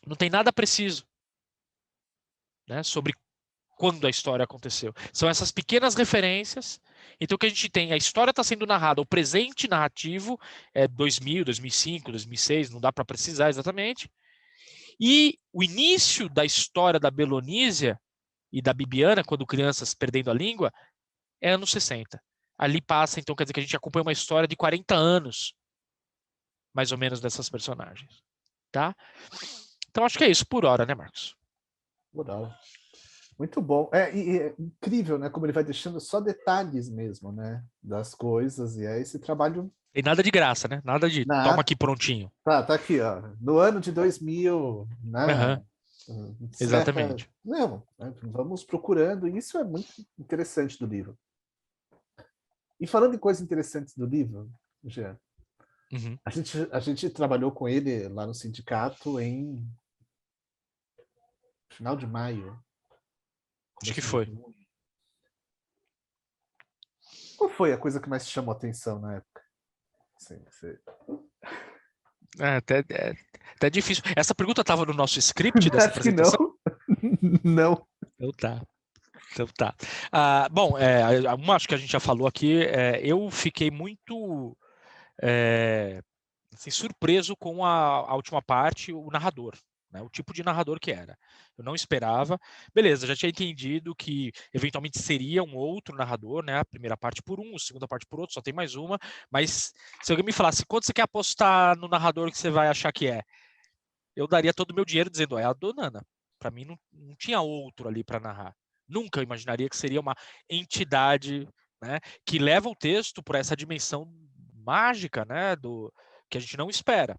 Não tem nada preciso, né, sobre quando a história aconteceu. São essas pequenas referências. Então, o que a gente tem, a história está sendo narrada, o presente narrativo é 2000, 2005, 2006, não dá para precisar exatamente. E o início da história da Belonísia e da Bibiana, quando crianças perdendo a língua, é anos 60. Ali passa, então, quer dizer que a gente acompanha uma história de 40 anos, mais ou menos, dessas personagens. Tá? Então, acho que é isso por hora, né, Marcos? Legal. Muito bom. E é incrível, né? Como ele vai deixando só detalhes mesmo, né? Das coisas. E é esse trabalho... Tem nada de graça, né? Nada de toma aqui prontinho. Tá aqui, ó. No ano de 2000, né? Exatamente. Não, né, vamos procurando. E isso é muito interessante do livro. E falando em coisas interessantes do livro, Jean, a gente trabalhou com ele lá no sindicato em final de maio. Acho que foi. Qual foi a coisa que mais te chamou a atenção na época? Sim, você... até difícil. Essa pergunta estava no nosso script dessa Acho que apresentação? Não. Então tá. Bom, acho que a gente já falou aqui, eu fiquei muito assim, surpreso com a última parte, o narrador. Né, o tipo de narrador que era. Eu não esperava. Beleza, já tinha entendido que eventualmente seria um outro narrador, né? A primeira parte por um, a segunda parte por outro, só tem mais uma. Mas se alguém me falasse quanto você quer apostar no narrador que você vai achar que é, eu daria todo o meu dinheiro dizendo, é a Donana. Para mim não tinha outro ali para narrar. Nunca eu imaginaria que seria uma entidade, né, que leva o texto por essa dimensão mágica, né, que a gente não espera.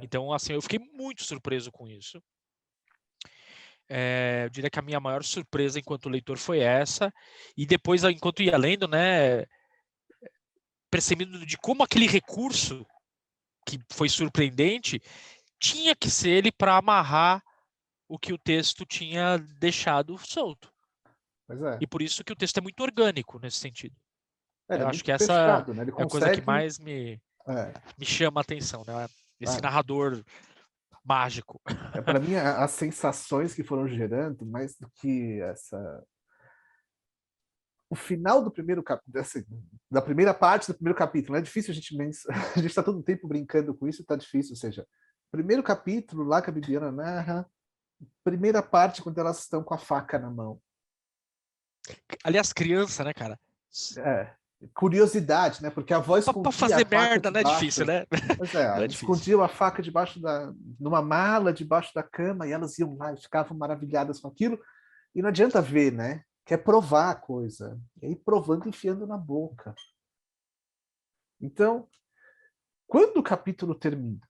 Então, assim, eu fiquei muito surpreso com isso. Eu diria que a minha maior surpresa enquanto leitor foi essa. E depois, enquanto ia lendo, né, percebendo de como aquele recurso, que foi surpreendente, tinha que ser ele para amarrar o que o texto tinha deixado solto. Pois é. E por isso que o texto é muito orgânico nesse sentido. Eu acho que muito essa fechado, né? Ele é a coisa que consegue... mais me chama a atenção, né? Esse narrador mágico. Para mim, as sensações que foram gerando, mais do que essa... O final do primeiro capítulo, assim, da primeira parte do primeiro capítulo, é difícil a gente está todo o tempo brincando com isso, está difícil, ou seja, primeiro capítulo lá que a Bibiana narra, primeira parte quando elas estão com a faca na mão. Aliás, criança, né, cara? Curiosidade, né? Porque a avó escondia pra fazer a faca merda, não é debaixo... difícil, né? Pois é, escondiam a faca debaixo numa mala, debaixo da cama, e elas iam lá e ficavam maravilhadas com aquilo. E não adianta ver, né? Quer provar a coisa. E aí provando, enfiando na boca. Então, quando o capítulo termina,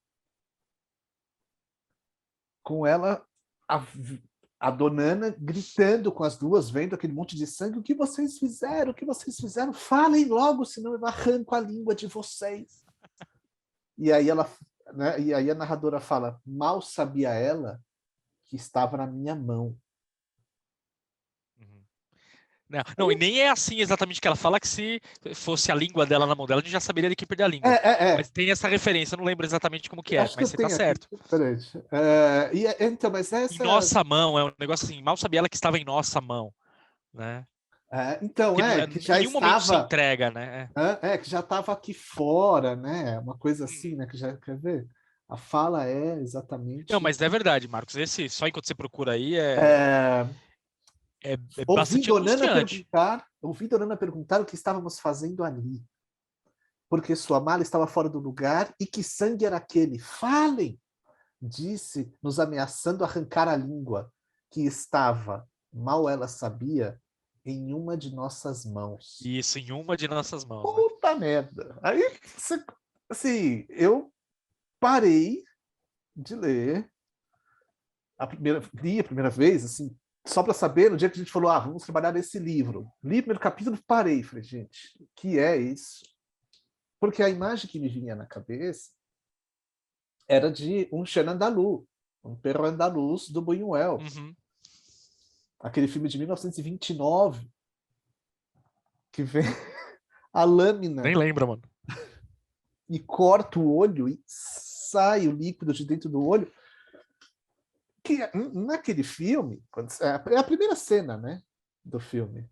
com ela, a Donana gritando com as duas, vendo aquele monte de sangue, o que vocês fizeram? O que vocês fizeram? Falem logo, senão eu arranco a língua de vocês. E aí ela, né, e aí a narradora fala, mal sabia ela que estava na minha mão. Não, e nem é assim exatamente que ela fala, que se fosse a língua dela na mão dela, a gente já saberia de quem perder a língua. Mas tem essa referência, eu não lembro exatamente como que é, Acho mas que você tá certo. Então, mas essa... Em nossa mão, é um negócio assim, mal sabia ela que estava em nossa mão, né? Então, que já em nenhum momento se estava... entrega, né? que já estava aqui fora, né? Uma coisa assim, né? Que já, quer ver? A fala é exatamente... Não, mas é verdade, Marcos. Esse, só enquanto você procura aí, é bastante angustiante. Ouvi Donana perguntar o que estávamos fazendo ali. Porque sua mala estava fora do lugar e que sangue era aquele? Falem! Disse, nos ameaçando arrancar a língua, que estava, mal ela sabia, em uma de nossas mãos. Isso, em uma de nossas mãos. Puta merda! Aí, assim, eu parei de ler li a primeira vez, assim, só para saber, no dia que a gente falou, vamos trabalhar nesse livro. Li o primeiro capítulo, parei, falei, gente, o que é isso? Porque a imagem que me vinha na cabeça era de um chien andalou, um perro andaluz do Buñuel. Uhum. Aquele filme de 1929, que vem a lâmina Nem lembra, mano. e corta o olho e sai o líquido de dentro do olho. Que naquele filme, é a primeira cena, né, do filme.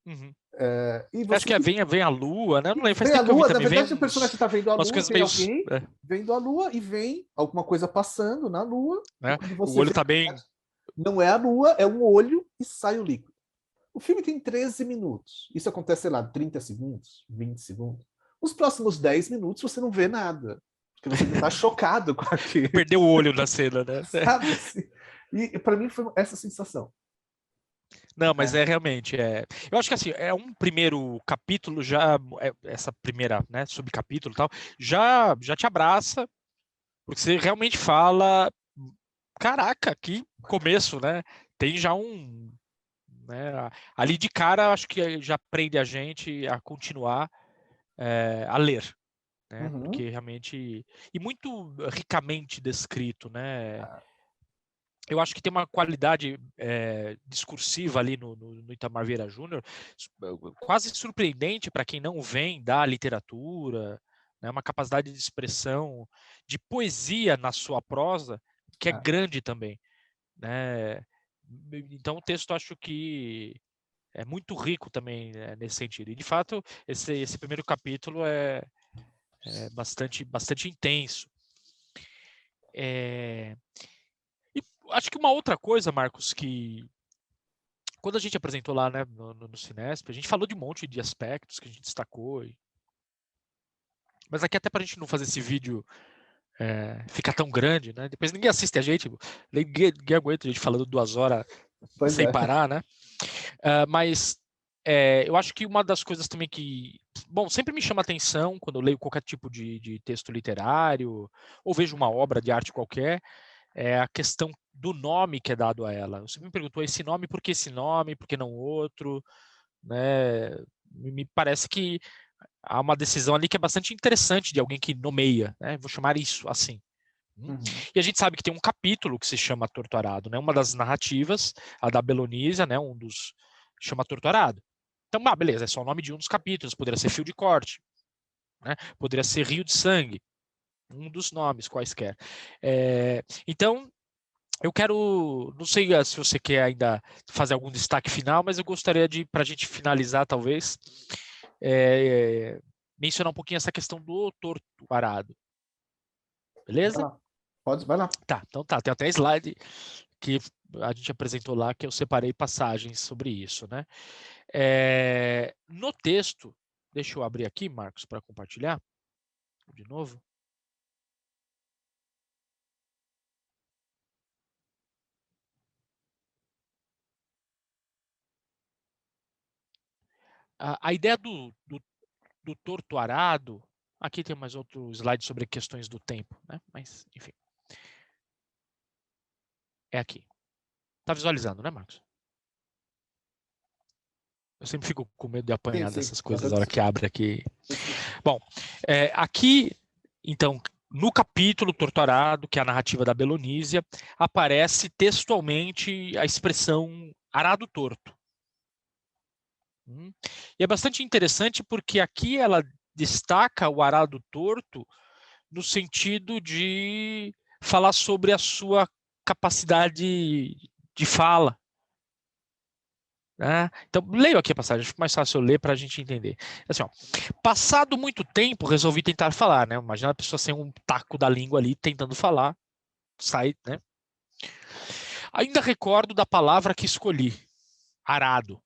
Uhum. E Acho você que vem a lua, né? Eu não lembro, faz vem a tempo que eu vi lua, na também. Vem verdade o personagem está vendo a umas lua, coisas tem meio. alguém vendo a lua e vem alguma coisa passando na lua, e Né? quando O você olho vê, tá na bem. verdade, não é a lua, é um olho e sai o líquido. O filme tem 13 minutos. Isso acontece, sei lá, 30 segundos, 20 segundos. Nos próximos 10 minutos você não vê nada. Porque você está chocado com aquilo. Perdeu o olho na cena, né? Sabe? Assim? E para mim foi essa sensação. Não, mas é realmente. Eu acho que assim, é um primeiro capítulo, já. Essa primeira, né, subcapítulo e tal, já te abraça, porque você realmente fala. Caraca, que começo, né? Tem já um. Né, ali de cara, acho que já prende a gente a continuar a ler. Né, Uhum. porque realmente. E muito ricamente descrito, né? Eu acho que tem uma qualidade discursiva ali no Itamar Vieira Júnior, quase surpreendente para quem não vem da literatura, né, uma capacidade de expressão, de poesia na sua prosa, que é grande também. Né? Então o texto acho que é muito rico também, né, nesse sentido. E de fato, esse primeiro capítulo é bastante intenso. E acho que uma outra coisa, Marcos, que quando a gente apresentou lá, né, no Cinesp, a gente falou de um monte de aspectos que a gente destacou. Mas aqui até para a gente não fazer esse vídeo ficar tão grande, né? Depois ninguém assiste a gente, ninguém aguenta a gente falando 2 horas sem parar, né? Mas eu acho que uma das coisas também que, bom, sempre me chama atenção quando eu leio qualquer tipo de texto literário ou vejo uma obra de arte qualquer, é a questão do nome que é dado a ela. Você me perguntou esse nome, por que esse nome, por que não outro? Né? Me parece que há uma decisão ali que é bastante interessante de alguém que nomeia, né? Vou chamar isso assim. Uhum. E a gente sabe que tem um capítulo que se chama Torturado, né? Uma das narrativas, a da Belonísia, né? Um dos chama Torturado. Então, beleza, é só o nome de um dos capítulos, poderia ser Fio de Corte, né? Poderia ser Rio de Sangue, um dos nomes quaisquer. Então, eu quero, não sei se você quer ainda fazer algum destaque final, mas eu gostaria de, para a gente finalizar, talvez, mencionar um pouquinho essa questão do torto arado. Beleza? Vai lá. Pode, vai lá. Tá, então tá, tem até slide que a gente apresentou lá, que eu separei passagens sobre isso, né? No texto, deixa eu abrir aqui, Marcos, para compartilhar de novo. A ideia do torto arado, aqui tem mais outro slide sobre questões do tempo, né? Mas, enfim. É aqui. Tá visualizando, né, Marcos? Eu sempre fico com medo de apanhar Sim. dessas coisas na hora que abre aqui. Bom, aqui, então, no capítulo Torturado, que é a narrativa da Belonísia, aparece textualmente a expressão arado torto. E é bastante interessante porque aqui ela destaca o arado torto no sentido de falar sobre a sua capacidade de fala. Né? Então, leio aqui a passagem, fica mais fácil eu ler para a gente entender. Assim, ó, passado muito tempo, resolvi tentar falar, né? Imagina a pessoa sem um taco da língua ali tentando falar, sai, né? Ainda recordo da palavra que escolhi, arado.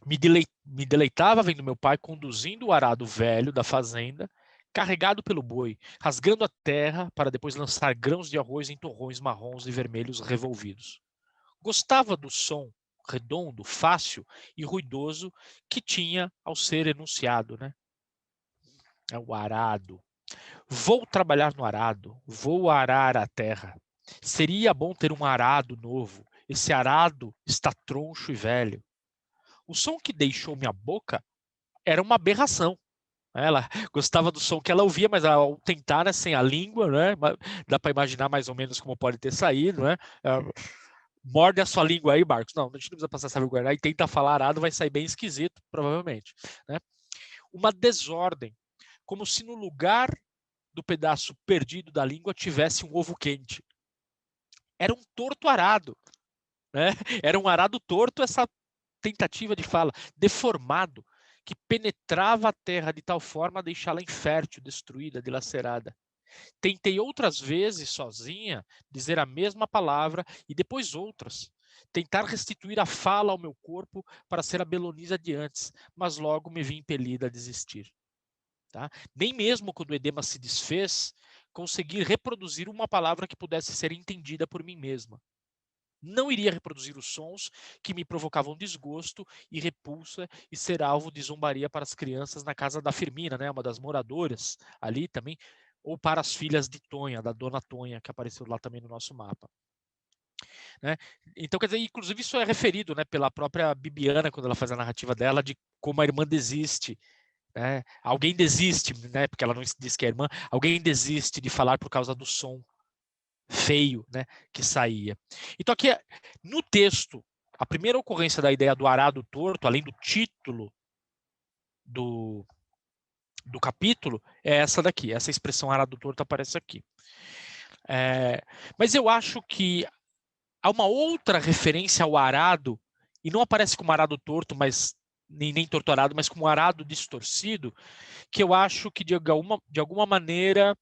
Me deleitava vendo meu pai conduzindo o arado velho da fazenda, carregado pelo boi, rasgando a terra para depois lançar grãos de arroz em torrões marrons e vermelhos revolvidos. Gostava do som redondo, fácil e ruidoso que tinha ao ser enunciado, né? É o arado. Vou trabalhar no arado, vou arar a terra. Seria bom ter um arado novo. Esse arado está troncho e velho. O som que deixou minha boca era uma aberração. Ela gostava do som que ela ouvia, mas ao tentar, né, sem a língua, né, dá para imaginar mais ou menos como pode ter saído, né? Morde a sua língua aí, Marcos. Não, a gente não precisa passar essa vergonha. E tenta falar arado, vai sair bem esquisito, provavelmente. Né? Uma desordem, como se no lugar do pedaço perdido da língua tivesse um ovo quente. Era um torto arado, né? Era um arado torto, essa tentativa de fala, deformado, que penetrava a terra de tal forma a deixá-la infértil, destruída, dilacerada. Tentei outras vezes, sozinha, dizer a mesma palavra e depois outras. Tentar restituir a fala ao meu corpo para ser a Belonisa de antes, mas logo me vi impelida a desistir. Tá? Nem mesmo quando o edema se desfez, consegui reproduzir uma palavra que pudesse ser entendida por mim mesma. Não iria reproduzir os sons que me provocavam desgosto e repulsa e ser alvo de zombaria para as crianças na casa da Firmina, né, uma das moradoras ali também, ou para as filhas de Tonha, da dona Tonha, que apareceu lá também no nosso mapa. Né? Então, quer dizer, inclusive isso é referido, né, pela própria Bibiana, quando ela faz a narrativa dela, de como a irmã desiste. Né? Alguém desiste, né, porque ela não diz que é irmã, alguém desiste de falar por causa do som feio, né, que saía. Então aqui no texto, a primeira ocorrência da ideia do arado torto, além do título do capítulo, é essa daqui. Essa expressão arado torto aparece aqui. Mas eu acho que há uma outra referência ao arado, e não aparece como arado torto, mas nem torto arado, mas como arado distorcido, que eu acho que de alguma maneira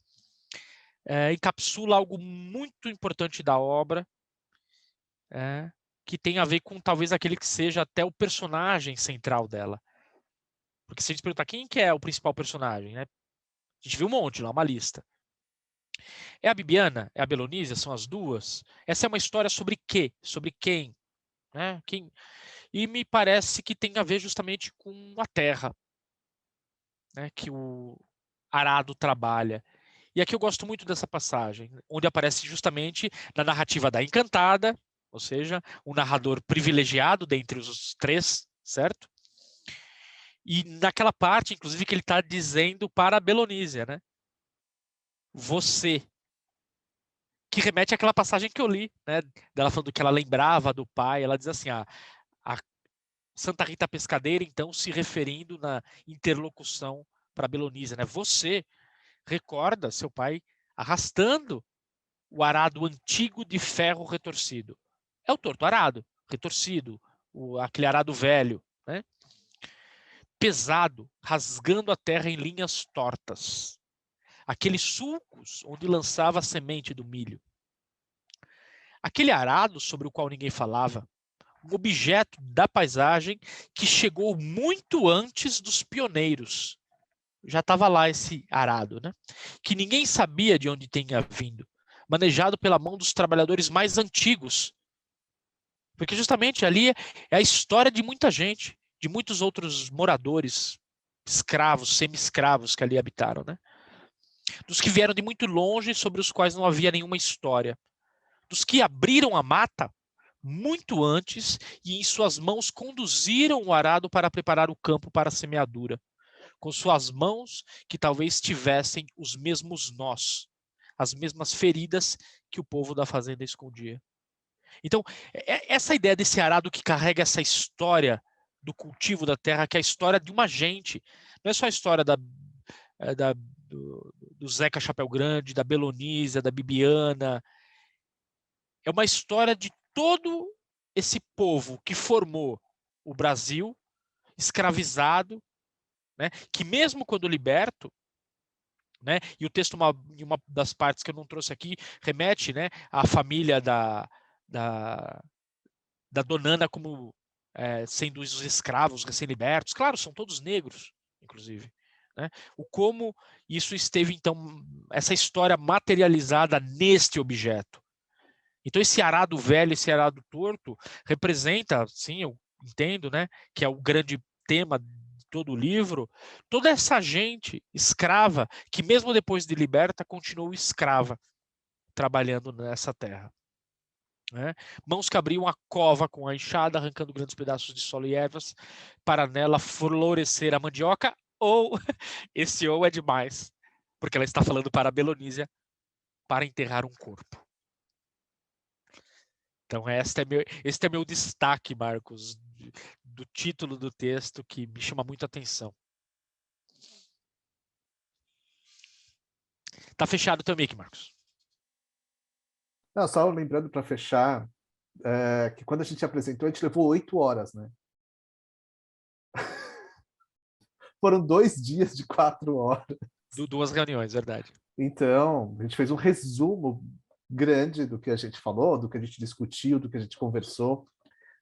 encapsula algo muito importante da obra, que tem a ver com talvez aquele que seja até o personagem central dela. Porque se a gente perguntar quem que é o principal personagem, né? A gente viu um monte lá, uma lista. É a Bibiana? É a Belonísia? São as duas? Essa é uma história sobre quê? Sobre quem? Né? Quem? E me parece que tem a ver justamente com a terra, né? Que o arado trabalha. E aqui eu gosto muito dessa passagem, onde aparece justamente na narrativa da Encantada, ou seja, um narrador privilegiado dentre os três, certo? E naquela parte, inclusive, que ele está dizendo para a Belonísia, né? Você. Que remete àquela passagem que eu li, né? Dela falando que ela lembrava do pai. Ela diz assim, a Santa Rita Pescadeira, então, se referindo na interlocução para a Belonísia, né? Você recorda seu pai arrastando o arado antigo de ferro retorcido. É o torto arado, retorcido, aquele arado velho, né? Pesado, rasgando a terra em linhas tortas. Aqueles sulcos onde lançava a semente do milho. Aquele arado sobre o qual ninguém falava, um objeto da paisagem que chegou muito antes dos pioneiros. Já estava lá esse arado, né? Que ninguém sabia de onde tinha vindo, manejado pela mão dos trabalhadores mais antigos. Porque justamente ali é a história de muita gente, de muitos outros moradores, escravos, semi-escravos que ali habitaram, né? Dos que vieram de muito longe, sobre os quais não havia nenhuma história. Dos que abriram a mata muito antes e em suas mãos conduziram o arado para preparar o campo para a semeadura, com suas mãos que talvez tivessem os mesmos nós, as mesmas feridas que o povo da fazenda escondia. Então, essa ideia desse arado que carrega essa história do cultivo da terra, que é a história de uma gente, não é só a história do Zeca Chapéu Grande, da Belonísia, da Bibiana, é uma história de todo esse povo que formou o Brasil, escravizado, né, que mesmo quando liberto, né, e o texto, em uma das partes que eu não trouxe aqui, remete, né, à família da Donana como sendo os escravos recém-libertos. Claro, são todos negros, inclusive. Né? O como isso esteve, então, essa história materializada neste objeto. Então, esse arado velho, esse arado torto, representa, sim, eu entendo, né, que é o grande tema de todo o livro, toda essa gente escrava, que mesmo depois de liberta, continuou escrava, trabalhando nessa terra. Né? Mãos que abriam a cova com a enxada, arrancando grandes pedaços de solo e ervas, para nela florescer a mandioca, Ou esse ou é demais, porque ela está falando para a Belonísia para enterrar um corpo. Então, este é meu destaque, Marcos, do título do texto, que me chama muito a atenção. Tá fechado teu mic, Marcos. Não, só lembrando para fechar, que quando a gente apresentou, a gente levou 8 horas, né? Foram 2 dias de 4 horas. 2 reuniões, verdade. Então, a gente fez um resumo grande do que a gente falou, do que a gente discutiu, do que a gente conversou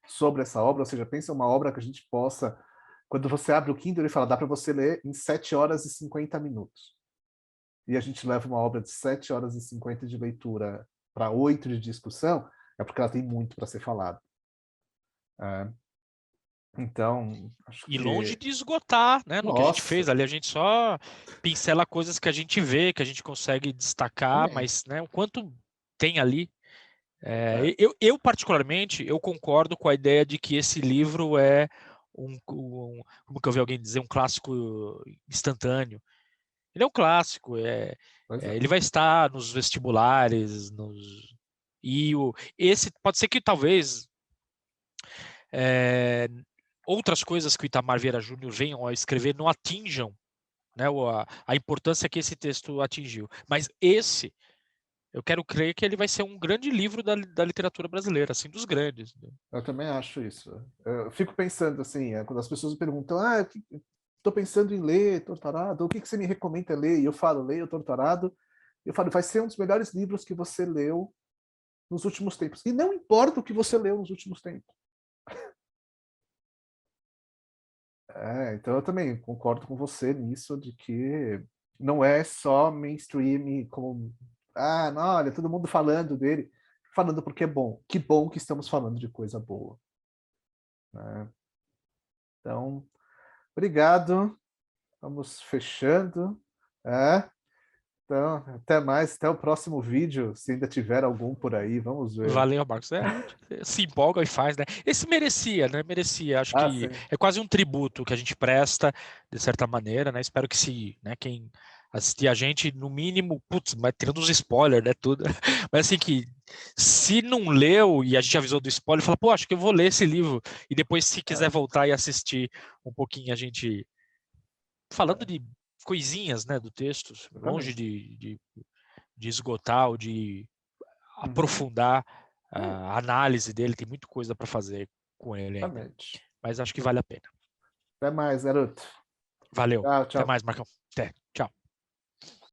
sobre essa obra. Ou seja, pensa uma obra que a gente possa... Quando você abre o Kindle, ele fala, dá para você ler em 7 horas e 50 minutos. E a gente leva uma obra de 7 horas e 50 de leitura para 8 de discussão, é porque ela tem muito para ser falado. Então, acho que... E longe de esgotar, né? No que a gente fez ali, a gente só pincela coisas que a gente vê, que a gente consegue destacar, mas né, o quanto tem ali. Eu particularmente, eu concordo com a ideia de que esse livro é como que eu vi alguém dizer, um clássico instantâneo. Ele é um clássico, ele vai estar nos vestibulares, esse pode ser que talvez outras coisas que o Itamar Vieira Júnior venham a escrever não atinjam, né, a importância que esse texto atingiu. Mas esse, eu quero crer que ele vai ser um grande livro da literatura brasileira, assim, dos grandes. Né? Eu também acho isso. Eu fico pensando assim, quando as pessoas me perguntam, estou pensando em ler Torturado, o que você me recomenda ler? E eu falo, leia o Torturado. Eu falo, vai ser um dos melhores livros que você leu nos últimos tempos. E não importa o que você leu nos últimos tempos. Então eu também concordo com você nisso, de que não é só mainstream como... não, olha, todo mundo falando dele. Falando porque é bom. Que bom que estamos falando de coisa boa. Então, obrigado. Vamos fechando. Então, até mais. Até o próximo vídeo, se ainda tiver algum por aí. Vamos ver. Valeu, Marcos. A gente se empolga e faz, né? Esse merecia, né? Merecia. Acho que sim. é quase um tributo que a gente presta, de certa maneira, né? Espero que quem assistir a gente, no mínimo, putz, mas tirando os spoilers, né? Tudo. Mas assim, que se não leu e a gente avisou do spoiler, fala, pô, acho que eu vou ler esse livro. E depois, se quiser voltar e assistir um pouquinho, a gente falando de coisinhas, né? Do texto, longe de esgotar ou de aprofundar a análise dele, tem muita coisa para fazer com ele ainda. Mas acho que vale a pena. Até mais, garoto. Valeu. Tchau, Até tchau. mais, Marcão. Até. Tchau.